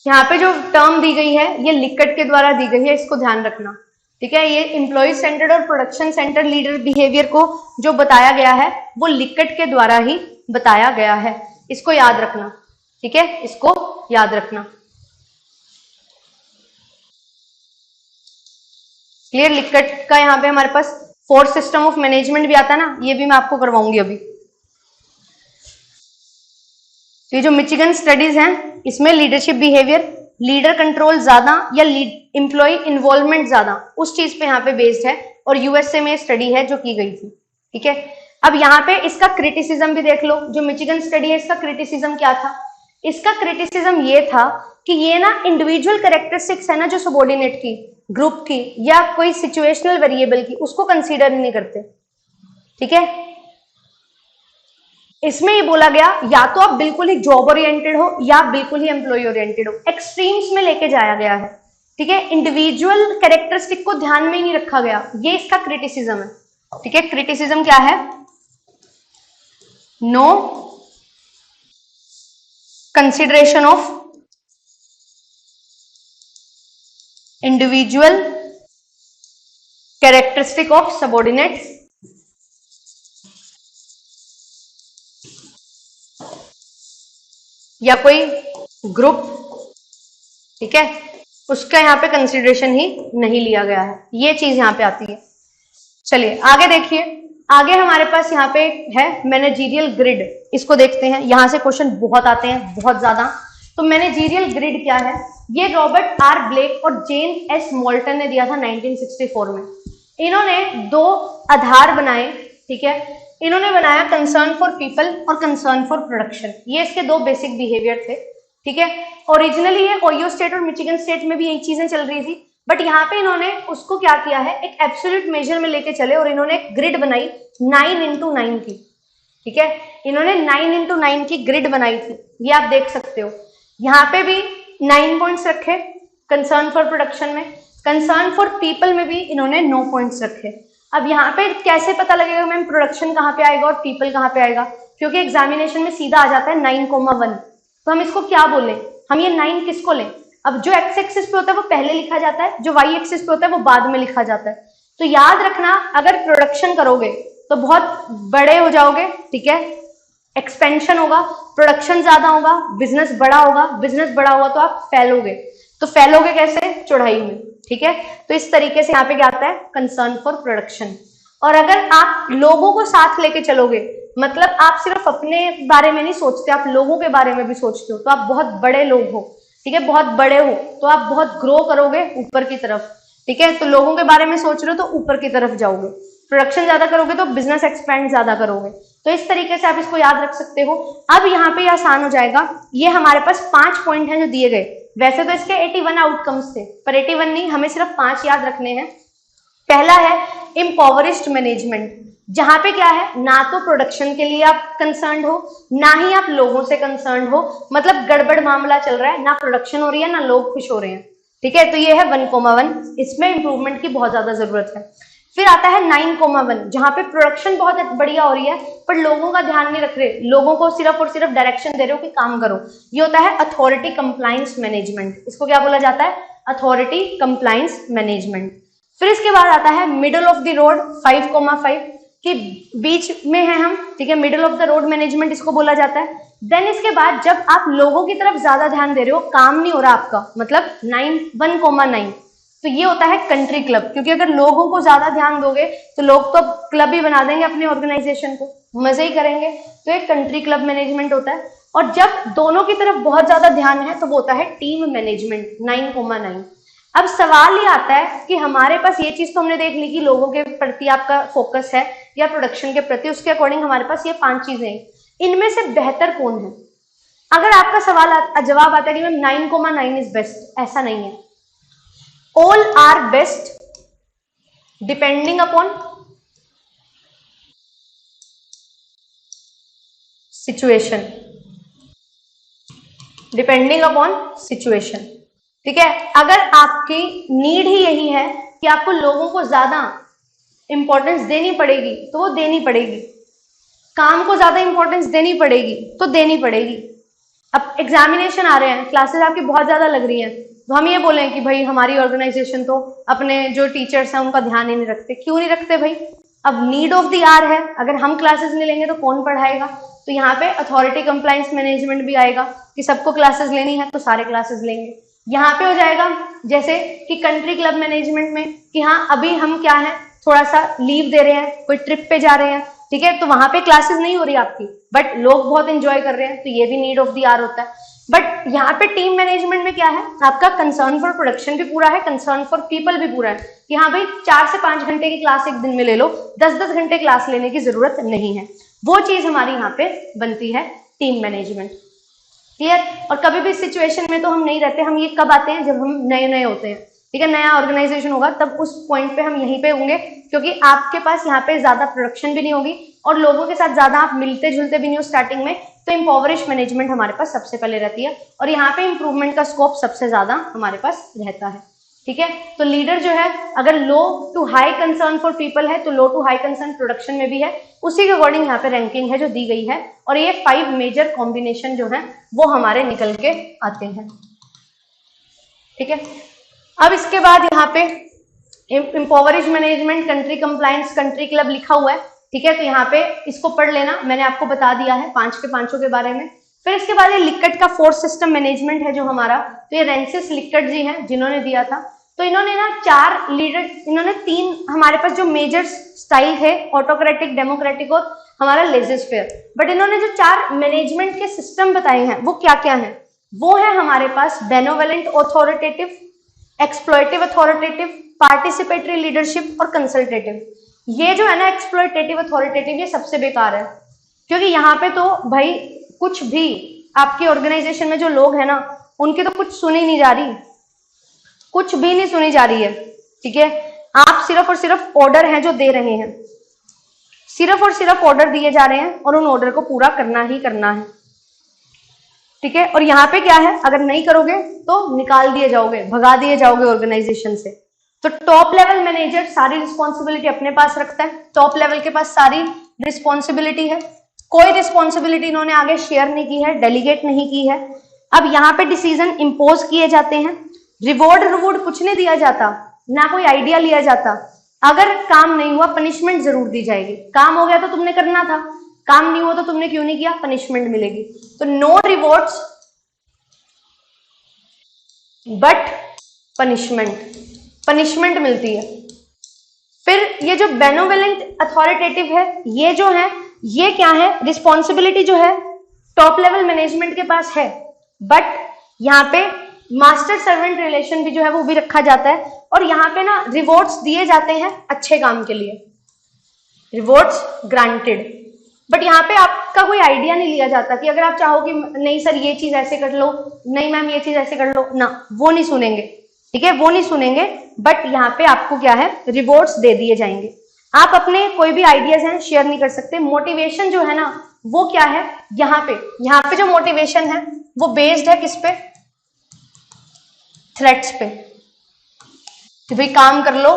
यहाँ पे जो टर्म दी गई है ये लिकट के द्वारा दी गई है, इसको ध्यान रखना, ठीक है। ये एम्प्लॉय सेंटर्ड और प्रोडक्शन सेंटर्ड लीडर बिहेवियर को जो बताया गया है वो लिकट के द्वारा ही बताया गया है, इसको याद रखना, ठीक है, इसको याद रखना। क्लियर? लिकट का यहाँ पे हमारे पास फोर्थ सिस्टम ऑफ मैनेजमेंट भी आता है ना, ये भी मैं आपको करवाऊंगी अभी। तो ये जो मिचिगन स्टडीज हैं इसमें लीडरशिप बिहेवियर, लीडर कंट्रोल ज्यादा या एम्प्लॉय इन्वॉल्वमेंट ज्यादा, उस चीज पे यहाँ पे बेस्ड है, और यूएसए में स्टडी है जो की गई थी, ठीक है। अब यहाँ पे इसका क्रिटिसिज्म भी देख लो, जो मिचिगन स्टडी है इसका क्रिटिसिज्म क्या था, इसका क्रिटिसिज्म ये था कि ये ना इंडिविजुअल कैरेक्टरिस्टिक्स है ना जो सबॉर्डिनेट की, ग्रुप की या कोई सिचुएशनल वेरिएबल की, उसको कंसीडर नहीं करते, ठीक है। इसमें ये बोला गया या तो आप बिल्कुल ही जॉब ओरिएंटेड हो या बिल्कुल ही एम्प्लॉय ओरिएंटेड हो, एक्सट्रीम्स में लेके जाया गया है, ठीक है। इंडिविजुअल कैरेक्टरिस्टिक को ध्यान में ही नहीं रखा गया, ये इसका क्रिटिसिज्म है, ठीक है। क्रिटिसिज्म क्या है? No consideration of individual characteristic of subordinates या कोई ग्रुप, ठीक है, उसका यहाँ पे कंसिडरेशन ही नहीं लिया गया है, ये चीज यहाँ पे आती है। चलिए आगे देखिए, आगे हमारे पास यहाँ पे है मैनेजरियल ग्रिड, इसको देखते हैं, यहां से क्वेश्चन बहुत आते हैं, बहुत ज्यादा। तो मैनेजरियल ग्रिड क्या है, ये रॉबर्ट आर ब्लेक और जेन एस मोल्टन ने दिया था 1964 में। इन्होंने दो आधार बनाए, ठीक है, इन्होंने बनाया कंसर्न फॉर पीपल और कंसर्न फॉर प्रोडक्शन, ये इसके दो बेसिक बिहेवियर थे, ठीक है। ओरिजिनली ये ओहियो स्टेट और मिचिगन स्टेट में भी यही चीजें चल रही थी, बट यहाँ पे इन्होंने उसको क्या किया है, एक एब्सोल्यूट मेजर में लेके चले और इन्होंने एक ग्रिड बनाई 9x9 की, ठीक है, इन्होंने 9x9 की ग्रिड बनाई थी, ये आप देख सकते हो। यहाँ पे भी 9 पॉइंट्स रखे कंसर्न फॉर प्रोडक्शन में, कंसर्न फॉर पीपल में भी इन्होंने 9 पॉइंट्स रखे। अब यहाँ पे कैसे पता लगेगा मैम प्रोडक्शन कहाँ पे आएगा और पीपल कहाँ पे आएगा, क्योंकि एग्जामिनेशन में सीधा आ जाता है 9,1, तो हम इसको क्या बोले, हम ये 9 किसको लें, अब जो एक्स एक्सिस पे होता है वो पहले लिखा जाता है, जो वाई एक्सिस पे होता है वो बाद में लिखा जाता है। तो याद रखना अगर प्रोडक्शन करोगे तो बहुत बड़े हो जाओगे, ठीक है, एक्सपेंशन होगा, प्रोडक्शन ज्यादा होगा, बिजनेस बड़ा होगा, बिजनेस बड़ा होगा तो आप फैलोगे, तो फैलोगे कैसे, चौड़ाई में, ठीक है। तो इस तरीके से यहाँ पे क्या आता है, कंसर्न फॉर प्रोडक्शन। और अगर आप लोगों को साथ लेके चलोगे, मतलब आप सिर्फ अपने बारे में नहीं सोचते, आप लोगों के बारे में भी सोचते हो, तो आप बहुत बड़े लोग हो, ठीक है, बहुत बड़े हो तो आप बहुत ग्रो करोगे ऊपर की तरफ, ठीक है। तो लोगों के बारे में सोच रहे हो तो ऊपर की तरफ जाओगे, प्रोडक्शन ज्यादा करोगे तो बिजनेस एक्सपेंड ज्यादा करोगे, तो इस तरीके से आप इसको याद रख सकते हो। अब यहाँ पे आसान हो जाएगा, ये हमारे पास 5 पॉइंट हैं जो दिए गए, वैसे तो इसके 81 आउटकम्स थे पर 81 नहीं, हमें सिर्फ 5 याद रखने हैं। पहला है इम्पॉवरिश्ड मैनेजमेंट, जहां पे क्या है, ना तो प्रोडक्शन के लिए आप कंसर्न हो, ना ही आप लोगों से कंसर्न हो, मतलब गड़बड़ मामला चल रहा है, ना प्रोडक्शन हो रही है ना लोग खुश हो रहे हैं, ठीक है। तो ये है 1,1, इसमें इंप्रूवमेंट की बहुत ज्यादा जरूरत है। फिर आता है 9,1, जहां पे प्रोडक्शन बहुत बढ़िया हो रही है पर लोगों का ध्यान नहीं रख रहे, लोगों को सिर्फ और सिर्फ डायरेक्शन दे रहे हो कि काम करो, ये होता है अथॉरिटी कंप्लायंस मैनेजमेंट, इसको क्या बोला जाता है, अथॉरिटी कंप्लायंस मैनेजमेंट। फिर इसके बाद आता है मिडल ऑफ द रोड 5,5 कि बीच में है हम, ठीक है, middle of the road management इसको बोला जाता है। देन इसके बाद जब आप लोगों की तरफ ज्यादा ध्यान दे रहे हो, काम नहीं हो रहा आपका, मतलब 1,9, तो ये होता है कंट्री क्लब, क्योंकि अगर लोगों को ज्यादा ध्यान दोगे तो लोग तो क्लब ही बना देंगे अपनी ऑर्गेनाइजेशन को, मजे ही करेंगे, तो एक कंट्री क्लब मैनेजमेंट होता है। और जब दोनों की तरफ बहुत ज्यादा ध्यान है तो वो होता है टीम मैनेजमेंट 9,9। अब सवाल ये आता है कि हमारे पास ये चीज तो हमने देख ली कि लोगों के प्रति आपका फोकस है या प्रोडक्शन के प्रति, उसके अकॉर्डिंग हमारे पास ये 5 चीजें हैं, इनमें से बेहतर कौन है। अगर आपका सवाल जवाब आता है कि मैम 9,9 इज बेस्ट, ऐसा नहीं है, all are best depending upon situation, depending upon situation, ठीक है। अगर आपकी नीड ही यही है कि आपको लोगों को ज्यादा इंपॉर्टेंस देनी पड़ेगी तो वो देनी पड़ेगी, काम को ज्यादा इंपॉर्टेंस देनी पड़ेगी तो देनी पड़ेगी। अब एग्जामिनेशन आ रहे हैं, क्लासेस आपकी बहुत ज्यादा लग रही हैं, तो हम ये बोलें कि भाई हमारी ऑर्गेनाइजेशन तो अपने जो टीचर्स हैं उनका ध्यान ही नहीं रखते, क्यों नहीं रखते भाई, अब नीड ऑफ द आवर है, अगर हम क्लासेस नहीं लेंगे तो कौन पढ़ाएगा। तो यहाँ पे अथॉरिटी कंप्लायंस मैनेजमेंट भी आएगा कि सबको क्लासेस लेनी है तो सारे क्लासेस लेंगे। यहाँ पे हो जाएगा जैसे कि कंट्री क्लब मैनेजमेंट में कि हाँ अभी हम क्या है, थोड़ा सा लीव दे रहे हैं, कोई ट्रिप पे जा रहे हैं, ठीक है, तो वहां पे क्लासेस नहीं हो रही आपकी, बट लोग बहुत एंजॉय कर रहे हैं, तो ये भी नीड ऑफ द आवर होता है। बट यहाँ पे टीम मैनेजमेंट में क्या है, आपका कंसर्न फॉर प्रोडक्शन भी पूरा है, कंसर्न फॉर पीपल भी पूरा है कि हाँ भाई 4 से 5 घंटे की क्लास एक दिन में ले लो, 10-10 घंटे क्लास लेने की जरूरत नहीं है, वो चीज हमारी यहाँ पे बनती है टीम मैनेजमेंट, क्लियर। और कभी भी सिचुएशन में तो हम नहीं रहते, हम ये कब आते हैं, जब हम नए नए होते हैं, ठीक है, नया ऑर्गेनाइजेशन होगा तब उस पॉइंट पे हम यहीं पे होंगे, क्योंकि आपके पास यहाँ पे ज्यादा प्रोडक्शन भी नहीं होगी और लोगों के साथ ज्यादा आप मिलते जुलते भी नहीं हो स्टार्टिंग में, तो इम्पॉवरिश मैनेजमेंट हमारे पास सबसे पहले रहती है और यहाँ पे इंप्रूवमेंट का स्कोप सबसे ज्यादा हमारे पास रहता है, ठीक है। तो लीडर जो है अगर low to high concern for people है तो low to high concern production में भी है, उसी के अकॉर्डिंग यहाँ पे रैंकिंग है जो दी गई है, और ये 5 मेजर कॉम्बिनेशन जो है वो हमारे निकल के आते हैं, ठीक है। अब इसके बाद यहाँ पे impoverish management, country compliance, country club लिखा हुआ है, ठीक है, तो यहाँ पे इसको पढ़ लेना, मैंने आपको बता दिया है 5 के 5 के बारे में। फिर इसके बाद ये लिक्कट का फोर्स सिस्टम मैनेजमेंट है जो हमारा, तो ये रेंसिस लिक्कट जी हैं जिन्होंने दिया था, तो इन्होंने ना 4 लीडर, इन्होंने 3 हमारे पास जो मेजर स्टाइल थे, ऑटोक्रेटिक, डेमोक्रेटिक और हमारा लेजिस्फेयर, बट इन्होंने जो 4 मैनेजमेंट के सिस्टम बताए हैं वो क्या क्या है, वो है हमारे पास benevolent authoritative, exploitative authoritative, participatory leadership और कंसल्टेटिव। ये जो है ना एक्सप्लॉइटेटिव अथॉरिटेटिव, ये सबसे बेकार है, क्योंकि यहाँ पे तो भाई कुछ भी आपकी ऑर्गेनाइजेशन में जो लोग हैं ना उनकी तो कुछ सुनी नहीं जा रही, कुछ भी नहीं सुनी जा रही है, ठीक है। आप सिर्फ और सिर्फ ऑर्डर हैं जो दे रहे हैं, सिर्फ और सिर्फ ऑर्डर दिए जा रहे हैं और उन ऑर्डर को पूरा करना ही करना है, ठीक है। और यहाँ पे क्या है, अगर नहीं करोगे तो निकाल दिए जाओगे, भगा दिए जाओगे ऑर्गेनाइजेशन से। तो टॉप लेवल मैनेजर सारी रिस्पॉन्सिबिलिटी अपने पास रखता है, टॉप लेवल के पास सारी रिस्पॉन्सिबिलिटी है, कोई रिस्पॉन्सिबिलिटी इन्होंने आगे शेयर नहीं की है, डेलीगेट नहीं की है। अब यहाँ पे डिसीजन इंपोज किए जाते हैं, रिवॉर्ड कुछ नहीं दिया जाता, ना कोई आइडिया लिया जाता। अगर काम नहीं हुआ पनिशमेंट जरूर दी जाएगी, काम हो गया तो तुमने करना था, काम नहीं हुआ तो तुमने क्यों नहीं किया, पनिशमेंट मिलेगी। तो नो रिवॉर्ड्स बट पनिशमेंट मिलती है। फिर ये जो बेनोवेलेंट अथॉरिटेटिव है, ये जो है ये क्या है, रिस्पॉन्सिबिलिटी जो है टॉप लेवल मैनेजमेंट के पास है, बट यहाँ पे मास्टर सर्वेंट रिलेशन भी जो है वो भी रखा जाता है। और यहाँ पे ना रिवॉर्ड्स दिए जाते हैं अच्छे काम के लिए, रिवॉर्ड्स ग्रांटेड, बट यहाँ पे आपका कोई आइडिया नहीं लिया जाता कि अगर आप चाहो कि नहीं सर ये चीज ऐसे कर लो, नहीं मैम ये चीज ऐसे कर लो, ना वो नहीं सुनेंगे, ठीक है, वो नहीं सुनेंगे। बट यहाँ पे आपको क्या है, रिवॉर्ड्स दे दिए जाएंगे। आप अपने कोई भी आइडियाज हैं शेयर नहीं कर सकते। मोटिवेशन जो है ना वो क्या है, यहाँ पे जो मोटिवेशन है वो बेस्ड है किस पे, थ्रेट्स पे, कि भाई काम कर लो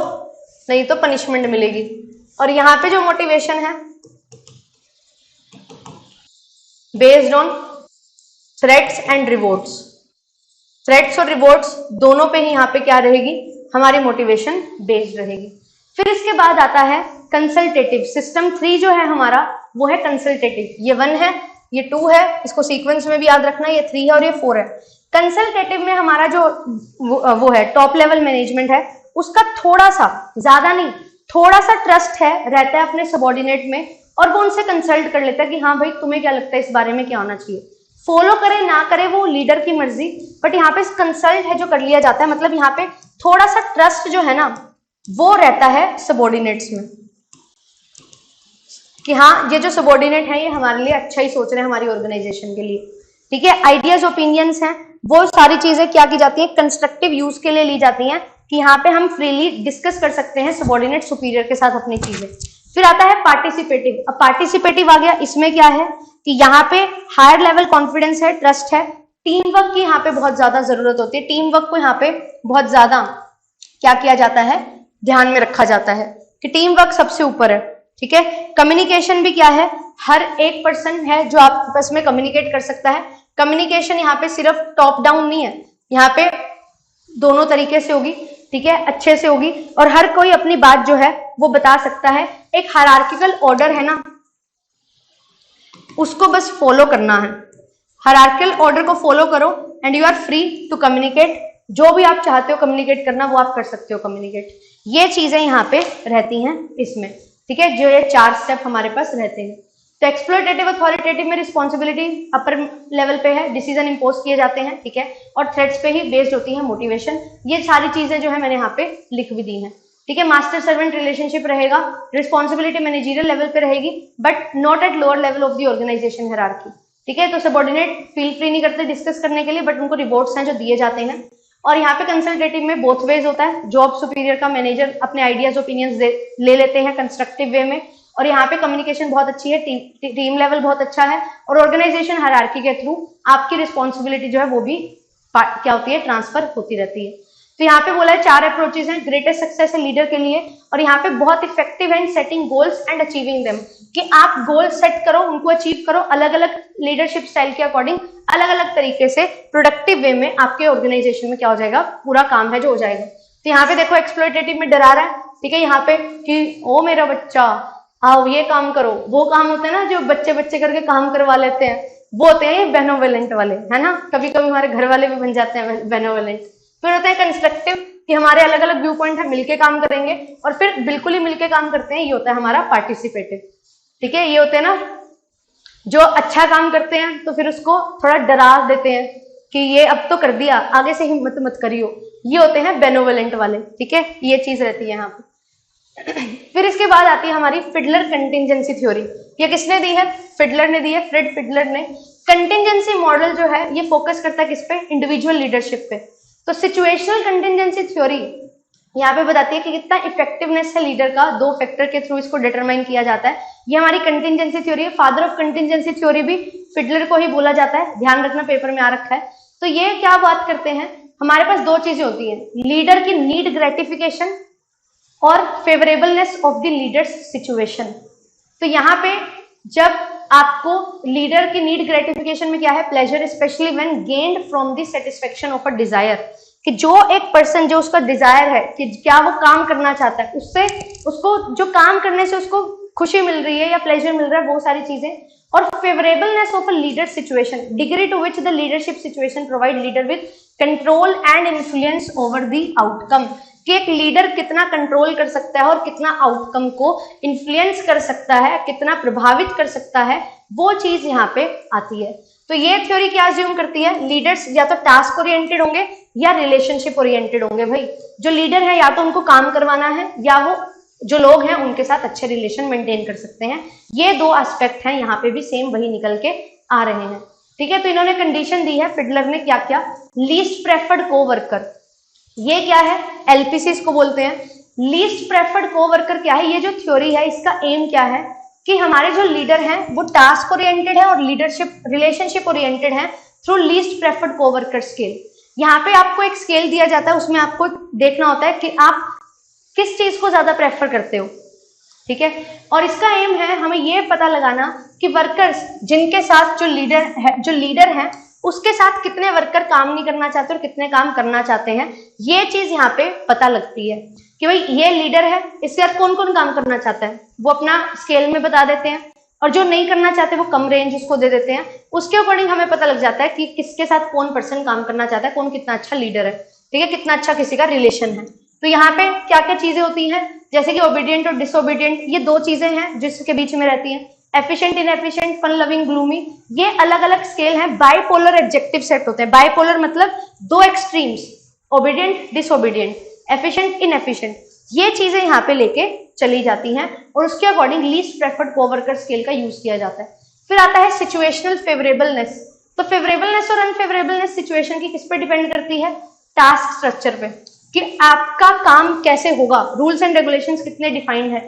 नहीं तो पनिशमेंट मिलेगी। और यहाँ पे जो मोटिवेशन है based on threats and rewards, threats और रिवॉर्ड्स दोनों पे ही यहाँ पे क्या रहेगी, हमारी मोटिवेशन बेस्ड रहेगी। फिर इसके बाद आता है कंसल्टेटिव सिस्टम। 3 जो है हमारा वो है कंसल्टेटिव, ये 1 है, ये 2 है, इसको सीक्वेंस में भी याद रखना, ये 3 है और ये 4 है। कंसल्टेटिव में हमारा जो वो है टॉप लेवल मैनेजमेंट है, उसका थोड़ा सा, ज्यादा नहीं, थोड़ा सा ट्रस्ट है रहता है अपने सबॉर्डिनेट में, और वो उनसे कंसल्ट कर लेता है कि हाँ भाई तुम्हें क्या लगता है इस बारे में क्या होना चाहिए। फॉलो करे ना करे वो लीडर की मर्जी, बट यहाँ पे कंसल्ट है जो कर लिया जाता है। मतलब यहाँ पे थोड़ा सा ट्रस्ट जो है ना वो रहता है सबॉर्डिनेट्स में, कि हाँ ये जो सबॉर्डिनेट है ये हमारे लिए अच्छा ही सोच रहे हैं, हमारी ऑर्गेनाइजेशन के लिए, ठीक है। आइडियाज ओपिनियंस हैं वो सारी चीजें क्या की जाती है, कंस्ट्रक्टिव यूज के लिए ली जाती हैं, कि यहाँ पे हम फ्रीली डिस्कस कर सकते हैं सबॉर्डिनेट सुपीरियर के साथ अपनी चीजें। फिर आता है पार्टिसिपेटिव। अब पार्टिसिपेटिव आ गया, इसमें क्या है कि यहाँ पे हायर लेवल कॉन्फिडेंस है, ट्रस्ट है, टीम वर्क की यहाँ पे बहुत ज्यादा जरूरत होती है। टीम वर्क को यहाँ पे बहुत ज्यादा क्या किया जाता है, ध्यान में रखा जाता है कि टीम वर्क सबसे ऊपर है, ठीक है। कम्युनिकेशन भी क्या है, हर एक पर्सन है जो आपस में कम्युनिकेट कर सकता है। कम्युनिकेशन यहाँ पे सिर्फ टॉप डाउन नहीं है, यहाँ पे दोनों तरीके से होगी, ठीक है, अच्छे से होगी, और हर कोई अपनी बात जो है वो बता सकता है। एक हायरार्किकल ऑर्डर है ना, उसको बस फॉलो करना है। हायरार्किकल ऑर्डर को फॉलो करो and you are free to communicate. जो भी आप चाहते हो कम्युनिकेट करना वो आप कर सकते हो कम्युनिकेट। ये चीजें यहाँ पे रहती हैं इसमें, ठीक है, जो ये 4 स्टेप हमारे पास रहते हैं। तो एक्सप्लॉयटेटिव अथॉरिटेटिव में रिस्पॉन्सिबिलिटी अपर लेवल पे है, डिसीजन इंपोज किए जाते हैं, ठीक है, और थ्रेट्स पे ही बेस्ड होती है मोटिवेशन। ये सारी चीजें जो है मैंने यहाँ पे लिख भी दी हैं, ठीक है। मास्टर सर्वेंट रिलेशनशिप रहेगा, रिस्पॉन्सिबिलिटी मैनेजरियल लेवल पे रहेगी, but not at lower level of the organisation hierarchy, ठीक है। तो सबऑर्डिनेट फील फ्री नहीं करते डिस्कस करने के लिए, बट उनको रिवॉर्ड्स हैं जो दिए जाते हैं। और यहाँ पे कंसल्टेटिव में बोथ वेज होता है, जॉब सुपीरियर का मैनेजर अपने आइडियाज ओपिनियंस ले लेते हैं कंस्ट्रक्टिव वे में, और यहाँ पे कम्युनिकेशन बहुत अच्छी है, टीम लेवल बहुत अच्छा है, और ऑर्गेनाइजेशन हायरार्की के थ्रू आपकी रिस्पॉन्सिबिलिटी जो है वो भी क्या होती है, ट्रांसफर होती रहती है। तो यहाँ पे बोला है 4 अप्रोचेज हैं ग्रेटेस्ट सक्सेस है लीडर के लिए, और यहाँ पे बहुत इफेक्टिव है in setting goals and achieving them, कि आप गोल सेट करो, उनको अचीव करो, अलग अलग लीडरशिप स्टाइल के अकॉर्डिंग अलग अलग तरीके से प्रोडक्टिव वे में आपके ऑर्गेनाइजेशन में क्या हो जाएगा, पूरा काम है जो हो जाएगा। तो यहाँ पे देखो एक्सप्लॉयटेटिव में डरा रहा है, ठीक है, यहाँ पे कि ओ मेरा बच्चा आओ ये काम करो, वो काम होते हैं ना जो बच्चे बच्चे करके काम करवा लेते हैं, वो होते हैं ये बेनोवेलेंट वाले, है ना। कभी कभी हमारे घर वाले भी बन जाते हैं बेनोवेलेंट। फिर होते हैं कंस्ट्रक्टिव, कि हमारे अलग अलग व्यू पॉइंट है, मिलके काम करेंगे, और फिर बिल्कुल ही मिलके काम करते हैं, ये होता है हमारा पार्टिसिपेटिव, ठीक है। ये होते हैं ना जो अच्छा काम करते हैं तो फिर उसको थोड़ा डरा देते हैं कि ये अब तो कर दिया, आगे से हिम्मत मत करियो, ये होते हैं बेनोवेलेंट वाले, ठीक है। ये चीज रहती है यहाँ पे। फिर इसके बाद आती है हमारी फिडलर कंटिंजेंसी थ्योरी। ये किसने दी है, फिडलर ने दी है, फ्रेड फिडलर ने। कंटिंजेंसी मॉडल जो है ये फोकस करता है किस पे, इंडिविजुअल लीडरशिप पे, तो सिचुएशनल कंटिंजेंसी थ्योरी यहाँ पे बताती है कि कितना इफेक्टिवनेस है लीडर का, 2 फैक्टर के थ्रू इसको डिटरमाइन किया जाता है। ये हमारी कंटिंजेंसी थ्योरी है। फादर ऑफ कंटिंजेंसी थ्योरी भी फिडलर को ही बोला जाता है, ध्यान रखना पेपर में आ रखा है। तो ये क्या बात करते हैं, हमारे पास 2 चीजें होती हैं, लीडर की नीड ग्रेटिफिकेशन और favourableness of the leaders situation. तो यहाँ पे जब आपको लीडर की नीड ग्रेटिफिकेशन में क्या है, pleasure specially when gained from the satisfaction of a desire, कि जो एक पर्सन जो उसका डिजायर है कि क्या वो काम करना चाहता है, उससे उसको जो काम करने से उसको खुशी मिल रही है या प्लेजर मिल रहा है, वो सारी चीजें। और favourableness of a leader situation, degree to which the leadership situation provide leader with control and influence over the outcome, कि एक लीडर कितना कंट्रोल कर सकता है और कितना आउटकम को इन्फ्लुएंस कर सकता है, कितना प्रभावित कर सकता है, वो चीज यहाँ पे आती है। तो ये थ्योरी क्या अज्यूम करती है, लीडर्स या तो टास्क ओरिएंटेड होंगे या रिलेशनशिप ओरिएंटेड होंगे। भाई जो लीडर है या तो उनको काम करवाना है या वो जो लोग हैं उनके साथ अच्छे रिलेशन मेंटेन कर सकते हैं। ये 2 एस्पेक्ट हैं, यहाँ पे भी सेम वही निकल के आ रहे हैं। ठीक है, तो इन्होंने कंडीशन दी है फिडलर ने क्या क्या, लीस्ट प्रेफर्ड कोवर्कर, ये क्या है, एलपीसी इसको बोलते हैं। लीस्ट प्रेफर्ड कोवर्कर क्या है, ये जो थ्योरी है इसका एम क्या है कि हमारे जो लीडर हैं वो टास्क ओरिएंटेड है और लीडरशिप रिलेशनशिप ओरिएंटेड है through least preferred co-worker scale. यहाँ पे आपको एक स्केल दिया जाता है, उसमें आपको देखना होता है कि आप किस चीज को ज्यादा प्रेफर करते हो। ठीक है, और इसका एम है हमें ये पता लगाना कि वर्कर्स जिनके साथ जो लीडर है उसके साथ कितने वर्कर काम नहीं करना चाहते और कितने काम करना चाहते हैं। ये चीज यहाँ पे पता लगती है कि भाई ये लीडर है, इसके साथ कौन कौन काम करना चाहता है, वो अपना स्केल में बता देते हैं, और जो नहीं करना चाहते वो कम रेंज उसको दे देते हैं। उसके अकॉर्डिंग हमें पता लग जाता है कि किसके साथ कौन पर्सन काम करना चाहता है, कौन कितना अच्छा लीडर है। ठीक है, कितना अच्छा किसी का रिलेशन है। तो यहाँ पे क्या क्या चीजें होती हैं, जैसे कि ओबीडियंट और डिसोबीडियंट, ये 2 चीजें हैं जिसके बीच में रहती हैं। Efficient, inefficient, fun loving, gloomy, ये अलग अलग स्केल हैं। बाइपोलर एडजेक्टिव सेट होते हैं। बाइपोलर मतलब 2 extremes, obedient, disobedient, efficient, inefficient, ये चीजें यहाँ पे लेके चली जाती हैं और उसके according least preferred co-worker scale का यूज किया जाता है। फिर आता है सिचुएशनल फेवरेबलनेस। तो फेवरेबलनेस और अनफेवरेबलनेस सिचुएशन की किस पे डिपेंड करती है, टास्क स्ट्रक्चर पे, कि आपका काम कैसे होगा, रूल्स एंड रेगुलेशंस कितने डिफाइंड है,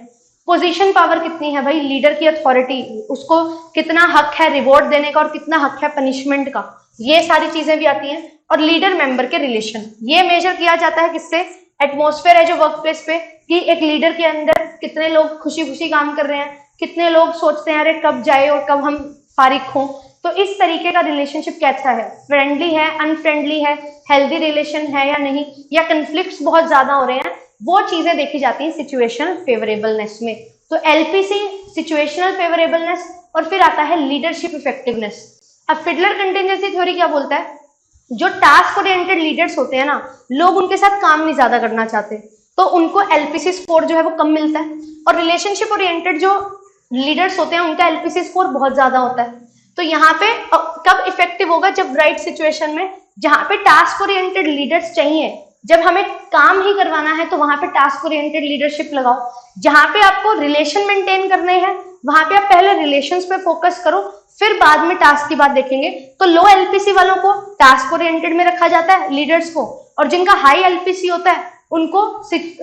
पोजीशन पावर कितनी है, भाई लीडर की अथॉरिटी, उसको कितना हक है रिवॉर्ड देने का और कितना हक है पनिशमेंट का, ये सारी चीजें भी आती हैं। और लीडर मेंबर के रिलेशन, ये मेजर किया जाता है किससे, एटमॉस्फेयर है जो वर्क प्लेस पे, कि एक लीडर के अंदर कितने लोग खुशी खुशी काम कर रहे हैं, कितने लोग सोचते हैं अरे कब जाए और कब हम फारिग हों। तो इस तरीके का रिलेशनशिप कैसा है, फ्रेंडली है, अनफ्रेंडली है, हेल्दी रिलेशन है या नहीं, या कन्फ्लिक्ट्स बहुत ज्यादा हो रहे हैं, वो चीजें देखी जाती हैं सिचुएशनल फेवरेबलनेस में। तो एलपीसी सिचुएशनल फेवरेबलनेस, और फिर आता है लीडरशिप इफेक्टिवनेस। अब फिडलर कंटिंजेंसी थ्योरी क्या बोलता है, जो टास्क ओरिएंटेड लीडर्स होते हैं ना, लोग उनके साथ काम नहीं ज्यादा करना चाहते, तो उनको एलपीसी स्कोर जो है वो कम मिलता है। और रिलेशनशिप ओरिएंटेड जो लीडर्स होते हैं उनका एलपीसी स्कोर बहुत ज्यादा होता है। तो यहाँ पे कब इफेक्टिव होगा, जब राइट सिचुएशन में, जहाँ पे टास्क ओरिएंटेड लीडर्स चाहिए, जब हमें काम ही करवाना है तो वहां पे टास्क ओरिएंटेड लीडरशिप लगाओ। जहां पे आपको रिलेशन मेंटेन करने हैं वहां पे आप पहले रिलेशंस पे फोकस करो, फिर बाद में टास्क की बात देखेंगे। तो लो एलपीसी वालों को टास्क ओरिएंटेड में रखा जाता है लीडर्स को, और जिनका हाई एलपीसी होता है उनको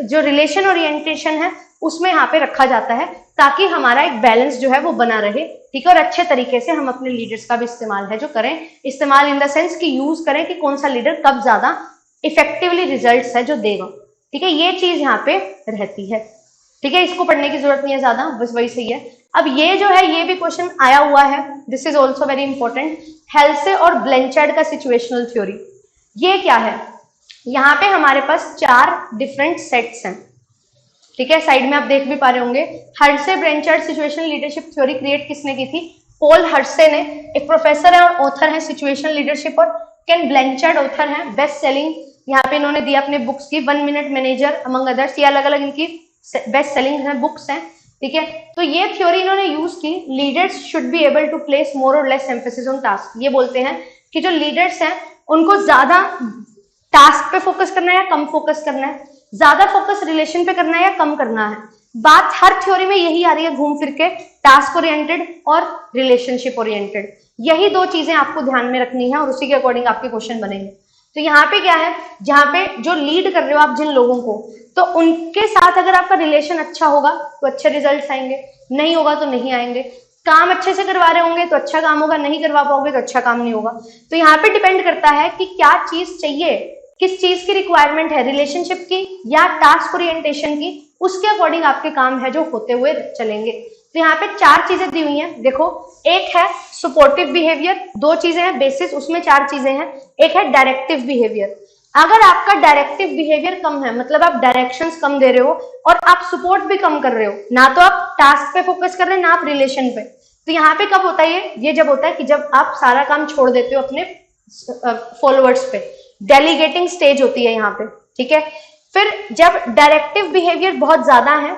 जो रिलेशन ओरिएंटेशन है उसमें यहाँ पे रखा जाता है, ताकि हमारा एक बैलेंस जो है वो बना रहे। ठीक है, और अच्छे तरीके से हम अपने लीडर्स का भी इस्तेमाल है जो करें, इस्तेमाल इन द सेंस कि यूज करें कि कौन सा लीडर कब ज्यादा इफेक्टिवली रिजल्ट्स है जो देगा। ठीक है, ये चीज यहाँ पे रहती है। ठीक है, इसको पढ़ने की जरूरत नहीं है ज्यादा, बस वही सही है। अब ये जो है ये भी क्वेश्चन आया हुआ है, this is also very important, हेल्से और ब्लेंचार्ड का सिचुएशनल थ्योरी। ये क्या है, यहाँ पे हमारे पास 4 डिफरेंट सेट्स हैं। ठीक है, साइड में आप देख भी पा रहे होंगे। Hersey Blanchard situational leadership theory create किसने की थी, पॉल हर्से ने, एक प्रोफेसर है और ऑथर है सिचुएशनल लीडरशिप, और केन ब्लेंचार्ड ऑथर है, बेस्ट सेलिंग, यहाँ पे इन्होंने दिया अपने बुक्स की 1 मिनट मैनेजर अमंग अदर्स, ये अलग अलग इनकी बेस्ट सेलिंग है बुक्स हैं। ठीक है, तो ये थ्योरी इन्होंने यूज की, leaders should be able to place more और लेस एम्फेसिस ऑन टास्क। ये बोलते हैं कि जो लीडर्स हैं उनको ज्यादा टास्क पे फोकस करना है या कम फोकस करना है, ज्यादा फोकस रिलेशन पे करना है या कम करना है। बात हर थ्योरी में यही आ रही है घूम फिर के, टास्क ओरिएंटेड और रिलेशनशिप ओरिएंटेड। यही 2 चीजें आपको ध्यान में रखनी है और उसी के अकॉर्डिंग आपके क्वेश्चन बनेंगे। तो यहाँ पे क्या है, जहाँ पे जो लीड कर रहे हो आप जिन लोगों को, तो उनके साथ अगर आपका रिलेशन अच्छा होगा तो अच्छे रिजल्ट्स आएंगे, नहीं होगा तो नहीं आएंगे। काम अच्छे से करवा रहे होंगे तो अच्छा काम होगा, नहीं करवा पाओगे तो अच्छा काम नहीं होगा। तो यहाँ पे डिपेंड करता है कि क्या चीज चाहिए, किस चीज की रिक्वायरमेंट है, रिलेशनशिप की या टास्क ओरिएंटेशन की, उसके अकॉर्डिंग आपके काम है जो होते हुए चलेंगे। तो यहाँ पे 4 चीजें दी हुई हैं, देखो, एक है सपोर्टिव बिहेवियर, 2 चीजें हैं बेसिस, उसमें 4 चीजें हैं, एक है डायरेक्टिव बिहेवियर। अगर आपका डायरेक्टिव बिहेवियर कम है, मतलब आप डायरेक्शंस कम दे रहे हो और आप सपोर्ट भी कम कर रहे हो, ना तो आप टास्क पे फोकस कर रहे हैं ना आप रिलेशन पे, तो यहाँ पे कब होता है ये जब होता है कि जब आप सारा काम छोड़ देते हो अपने फॉलोअर्स पे, डेलीगेटिंग स्टेज होती है यहाँ पे, ठीक है। फिर जब डायरेक्टिव बिहेवियर बहुत ज्यादा है,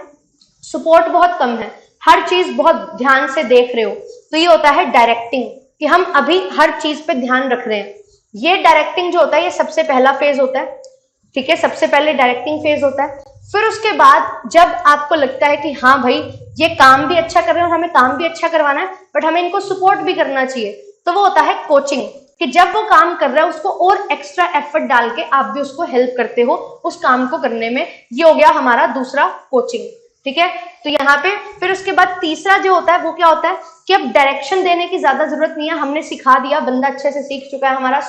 सपोर्ट बहुत कम है, हर चीज बहुत ध्यान से देख रहे हो, तो ये होता है डायरेक्टिंग, कि हम अभी हर चीज पे ध्यान रख रहे हैं। ये डायरेक्टिंग जो होता है ये सबसे पहला फेज होता है, ठीक है, सबसे पहले डायरेक्टिंग फेज होता है। फिर उसके बाद जब आपको लगता है कि हाँ भाई ये काम भी अच्छा कर रहे हैं और हमें काम भी अच्छा करवाना है, बट हमें इनको सपोर्ट भी करना चाहिए, तो वो होता है कोचिंग, कि जब वो काम कर रहा है उसको और एक्स्ट्रा एफर्ट डाल के आप भी उसको हेल्प करते हो उस काम को करने में। ये हो गया हमारा दूसरा कोचिंग, ठीक है। तो यहाँ पे फिर उसके बाद तीसरा जो होता है वो क्या होता है कि अब डायरेक्शन देने की ज्यादा जरूरत नहीं है, हमने सिखा दिया, बंदा अच्छे से सीख चुका है, हमारा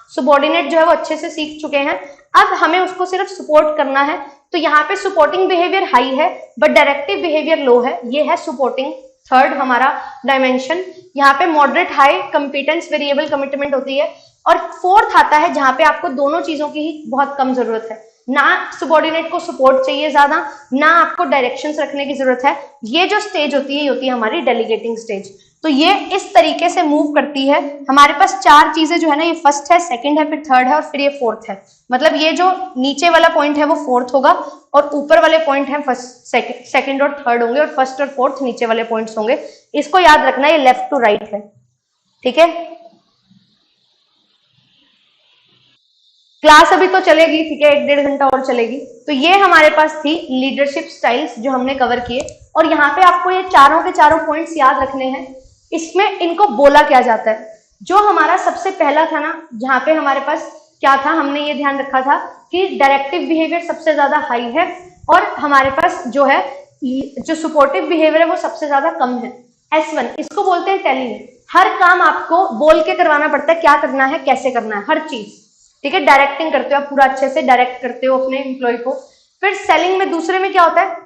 सुबॉर्डिनेट जो है वो अच्छे से सीख चुके हैं, अब हमें उसको सिर्फ सपोर्ट करना है। तो यहाँ पे सपोर्टिंग बिहेवियर हाई है बट डायरेक्टिव बिहेवियर लो है, ये है सपोर्टिंग, थर्ड हमारा डायमेंशन। यहाँ पे moderate high competence variable commitment होती है। और फोर्थ आता है जहाँ पे आपको दोनों चीजों की ही बहुत कम जरूरत है, ना सबॉर्डिनेट को सपोर्ट चाहिए ज्यादा, ना आपको डायरेक्शंस रखने की जरूरत है। ये जो स्टेज होती है ये होती है हमारी डेलीगेटिंग स्टेज। तो ये इस तरीके से मूव करती है। हमारे पास 4 चीजें जो है ना, ये फर्स्ट है, सेकंड है, फिर थर्ड है और फिर ये फोर्थ है। मतलब ये जो नीचे वाला पॉइंट है वो फोर्थ होगा और ऊपर वाले पॉइंट है फर्स्ट, सेकंड और थर्ड होंगे, और फर्स्ट और फोर्थ नीचे वाले पॉइंट्स होंगे। इसको याद रखना, ये लेफ्ट टू राइट है, ठीक है। क्लास अभी तो चलेगी, ठीक है, 1-1.5 घंटा और चलेगी। तो ये हमारे पास थी लीडरशिप स्टाइल्स जो हमने कवर किए, और यहाँ पे आपको ये चारों के चारों पॉइंट्स याद रखने हैं। इसमें इनको बोला क्या जाता है, जो हमारा सबसे पहला था ना, जहाँ पे हमारे पास क्या था, हमने ये ध्यान रखा था कि डायरेक्टिव बिहेवियर सबसे ज्यादा हाई है और हमारे पास जो है जो सपोर्टिव बिहेवियर है वो सबसे ज्यादा कम है, S1। इसको बोलते हैं टेलिंग। हर काम आपको बोल के करवाना पड़ता है, क्या करना है, कैसे करना है, हर चीज, ठीक है। डायरेक्टिंग करते हो आप, पूरा अच्छे से डायरेक्ट करते हो अपने एम्प्लॉय को। फिर सेलिंग में दूसरे में क्या होता है,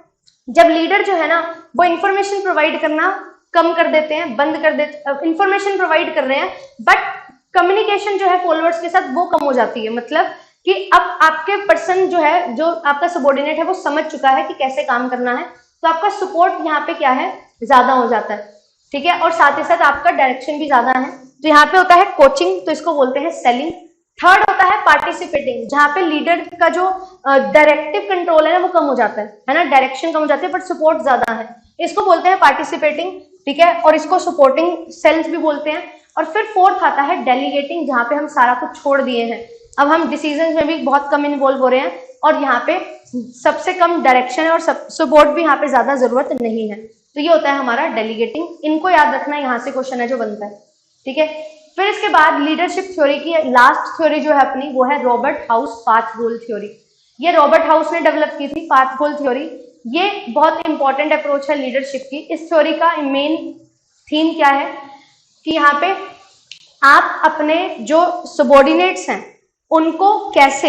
जब लीडर जो है ना वो इंफॉर्मेशन प्रोवाइड करना कम कर देते हैं, बंद कर देते, इंफॉर्मेशन प्रोवाइड कर रहे हैं बट कम्युनिकेशन जो है फॉलोअर्स के साथ वो कम हो जाती है। मतलब कि अब आपके पर्सन जो है, जो आपका सबॉर्डिनेट है, वो समझ चुका है कि कैसे काम करना है, तो आपका सपोर्ट यहाँ पे क्या है, ज्यादा हो जाता है, ठीक है। और साथ ही साथ आपका डायरेक्शन भी ज्यादा है। तो यहाँ पे होता है कोचिंग, तो इसको बोलते हैं सेलिंग। थर्ड होता है पार्टिसिपेटिंग, जहाँ पे लीडर का जो डायरेक्टिव कंट्रोल है ना वो कम हो जाता है ना, डायरेक्शन कम हो जाती है बट सपोर्ट ज्यादा है, इसको बोलते हैं पार्टिसिपेटिंग, ठीक है। और इसको सपोर्टिंग सेल्स भी बोलते हैं। और फिर फोर्थ आता है डेलीगेटिंग, जहाँ पे हम सारा कुछ छोड़ दिए हैं, अब हम डिसीजन में भी बहुत कम इन्वॉल्व हो रहे हैं और यहाँ पे सबसे कम डायरेक्शन है और सपोर्ट भी यहाँ पे ज्यादा जरूरत नहीं है। तो ये होता है हमारा डेलीगेटिंग। इनको याद रखना, यहाँ से क्वेश्चन है जो बनता है, ठीक है। फिर इसके बाद लीडरशिप थ्योरी की लास्ट थ्योरी जो है अपनी, वो है रॉबर्ट हाउस पाथ गोल थ्योरी। ये रॉबर्ट हाउस ने डेवलप की थी पाथ गोल थ्योरी। ये बहुत इंपॉर्टेंट अप्रोच है लीडरशिप की। इस थ्योरी का मेन थीम क्या है कि यहाँ पे आप अपने जो सबॉर्डिनेट्स हैं उनको कैसे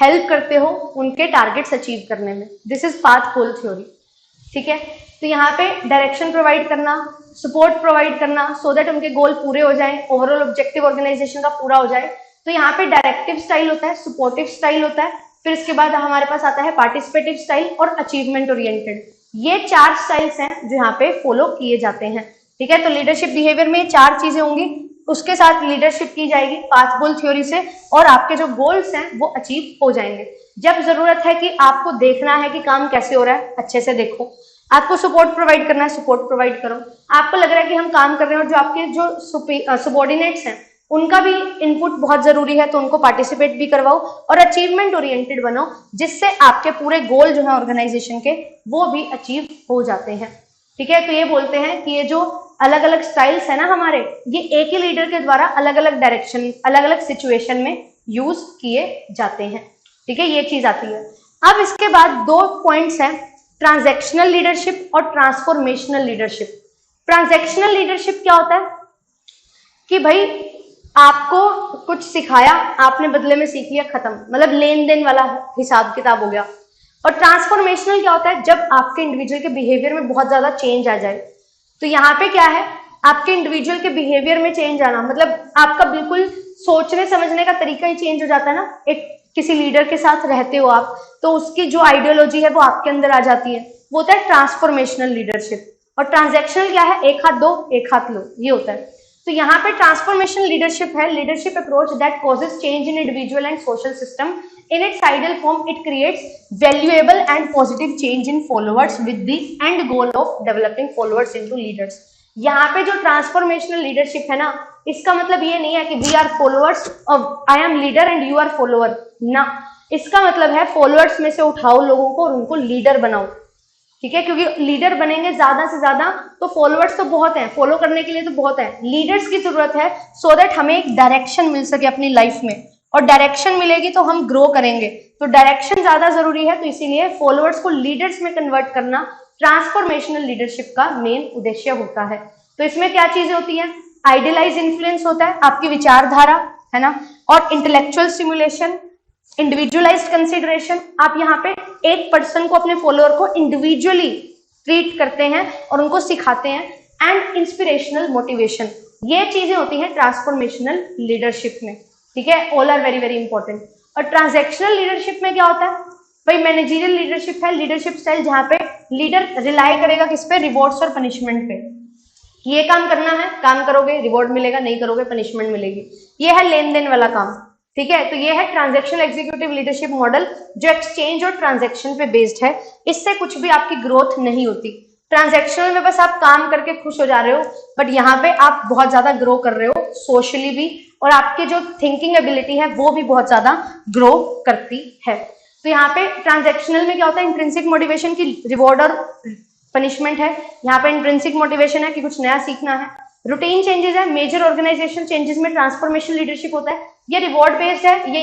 हेल्प करते हो उनके टारगेट्स अचीव करने में। This is path goal theory, ठीक है। तो यहाँ पे डायरेक्शन प्रोवाइड करना, सपोर्ट प्रोवाइड करना सो दैट उनके गोल पूरे हो जाएं, ओवरऑल ऑब्जेक्टिव ऑर्गेनाइजेशन का पूरा हो जाए। तो यहाँ पे डायरेक्टिव स्टाइल होता है, सपोर्टिव स्टाइल होता है, फिर इसके बाद हमारे पास आता है पार्टिसिपेटिव स्टाइल और अचीवमेंट ओरिएंटेड। ये 4 स्टाइल्स हैं जो यहाँ पे फॉलो किए जाते हैं, ठीक है। तो लीडरशिप बिहेवियर में 4 चीजें होंगी, उसके साथ लीडरशिप की जाएगी पाथ गोल थ्योरी से, और आपके जो गोल्स हैं वो अचीव हो जाएंगे। जब जरूरत है कि आपको देखना है कि काम कैसे हो रहा है, अच्छे से देखो। आपको सपोर्ट प्रोवाइड करना है, सपोर्ट प्रोवाइड करो। आपको लग रहा है कि हम काम कर रहे हैं और जो आपके जो सबॉर्डिनेट्स हैं उनका भी इनपुट बहुत जरूरी है, तो उनको पार्टिसिपेट भी करवाओ और अचीवमेंट ओरिएंटेड बनो, जिससे आपके पूरे गोल जो है ऑर्गेनाइजेशन के वो भी अचीव हो जाते हैं, ठीक है। तो ये बोलते हैं कि ये जो अलग अलग स्टाइल्स है ना हमारे, ये एक ही लीडर के द्वारा अलग अलग डायरेक्शन, अलग अलग सिचुएशन में यूज किए जाते हैं। ठीक है, ये चीज आती है। अब इसके बाद दो पॉइंट्स हैं, ट्रांजैक्शनल लीडरशिप और ट्रांसफॉर्मेशनल लीडरशिप। ट्रांजैक्शनल लीडरशिप क्या होता है कि भाई आपको कुछ सिखाया, आपने बदले में सीख लिया, खत्म, मतलब लेन देन वाला हिसाब किताब हो गया। और ट्रांसफॉर्मेशनल क्या होता है, जब आपके इंडिविजुअल के बिहेवियर में बहुत ज्यादा चेंज आ जाए। तो यहाँ पे क्या है, आपके इंडिविजुअल के बिहेवियर में चेंज आना, मतलब आपका बिल्कुल सोचने समझने का तरीका ही चेंज हो जाता है ना। एक किसी लीडर के साथ रहते हो आप, तो उसकी जो आइडियोलॉजी है वो आपके अंदर आ जाती है, वो होता है ट्रांसफॉर्मेशनल लीडरशिप। और ट्रांजैक्शनल क्या है, एक हाथ दो एक हाथ लो, ये होता है। तो यहाँ पे ट्रांसफॉर्मेशनल लीडरशिप है, leadership approach that causes change in individual and social system. In its ideal form, it creates valuable and positive change in followers with the end goal of developing followers into leaders. यहाँ पे जो transformational leadership है ना, इसका मतलब ये नहीं है कि वी आर फॉलोअर्स और I am leader and you are follower ना। इसका मतलब है फॉलोअर्स में से उठाओ लोगों को और उनको लीडर बनाओ। ठीक है, क्योंकि लीडर बनेंगे ज्यादा से ज्यादा तो फॉलोअर्स तो बहुत हैं, फॉलो करने के लिए तो बहुत है, लीडर्स की जरूरत है सो दैट हमें एक डायरेक्शन मिल सके अपनी लाइफ में, और डायरेक्शन मिलेगी तो हम ग्रो करेंगे। तो डायरेक्शन ज्यादा जरूरी है, तो इसीलिए फॉलोअर्स को लीडर्स में कन्वर्ट करना ट्रांसफॉर्मेशनल लीडरशिप का मेन उद्देश्य होता है। तो इसमें क्या चीजें होती हैं, आइडियलाइज इन्फ्लुएंस होता है, आपकी विचारधारा है ना, और इंटेलेक्चुअल स्टिमुलेशन, इंडिविजुअलाइज्ड कंसिडरेशन। आप यहाँ पे एक पर्सन को, अपने फॉलोअर को इंडिविजुअली ट्रीट करते हैं और उनको सिखाते हैं, एंड इंस्पिरेशनल मोटिवेशन। ये चीजें होती हैं ट्रांसफॉर्मेशनल लीडरशिप में। ठीक है, all are very very important. और ट्रांजैक्शनल लीडरशिप में क्या होता है भाई, मैनेजरियल लीडरशिप है, लीडरशिप स्टाइल जहां पे लीडर रिलाई करेगा किस पे, रिवॉर्ड्स और पनिशमेंट पे। ये काम करना है, काम करोगे रिवॉर्ड मिलेगा, नहीं करोगे पनिशमेंट मिलेगी। ये है लेन देन वाला काम। ठीक है, तो ये है ट्रांजैक्शनल एग्जीक्यूटिव लीडरशिप मॉडल, जो एक्सचेंज और ट्रांजैक्शन पे बेस्ड है। इससे कुछ भी आपकी ग्रोथ नहीं होती। ट्रांजैक्शनल में बस आप काम करके खुश हो जा रहे हो, बट यहाँ पे आप बहुत ज्यादा ग्रो कर रहे हो सोशली भी, और आपकी जो थिंकिंग एबिलिटी है वो भी बहुत ज्यादा ग्रो करती है। तो यहाँ पे ट्रांजैक्शनल में क्या होता है, इंट्रिंसिक मोटिवेशन की रिवॉर्ड और पनिशमेंट है। यहाँ पे इंट्रिंसिक मोटिवेशन है कि कुछ नया सीखना है। रूटीन चेंजेस है, मेजर ऑर्गेनाइजेशन चेंजेस में ट्रांसफॉर्मेशन लीडरशिप होता है। ये रिवॉर्ड बेस्ड है, ये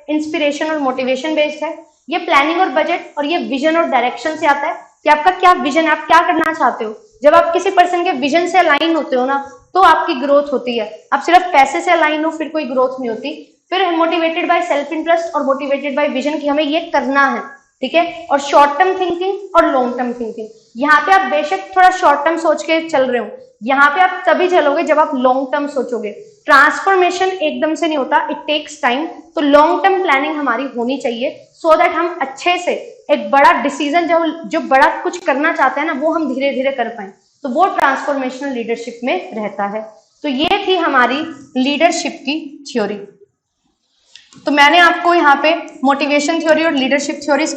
इंस्पिरेशन और मोटिवेशन बेस्ड है। ये प्लानिंग और बजट और ये विजन और डायरेक्शन से आता है कि आपका क्या विजन है, आप क्या करना चाहते हो। जब आप किसी पर्सन के विजन से अलाइन होते हो ना, तो आपकी ग्रोथ होती है। आप सिर्फ पैसे से अलाइन हो फिर कोई ग्रोथ नहीं होती। फिर मोटिवेटेड बाय सेल्फ इंटरेस्ट और मोटिवेटेड बाय विजन की हमें ये करना है। ठीक है, और शॉर्ट टर्म थिंकिंग और लॉन्ग टर्म थिंकिंग। यहाँ पे आप बेशक थोड़ा शॉर्ट टर्म सोच के चल रहे हो, यहाँ पे आप तभी चलोगे जब आप लॉन्ग टर्म सोचोगे। ट्रांसफॉर्मेशन एकदम से नहीं होता, इट टेक्स टाइम। तो लॉन्ग टर्म प्लानिंग हमारी होनी चाहिए सो दैट हम अच्छे से एक बड़ा डिसीजन, जो बड़ा कुछ करना चाहते हैं ना, वो हम धीरे धीरे कर पाए। तो वो ट्रांसफॉर्मेशनल लीडरशिप में रहता है। तो ये थी हमारी लीडरशिप की थ्योरी। तो मैंने आपको यहाँ पे मोटिवेशन थ्योरी और लीडरशिप थ्योरीज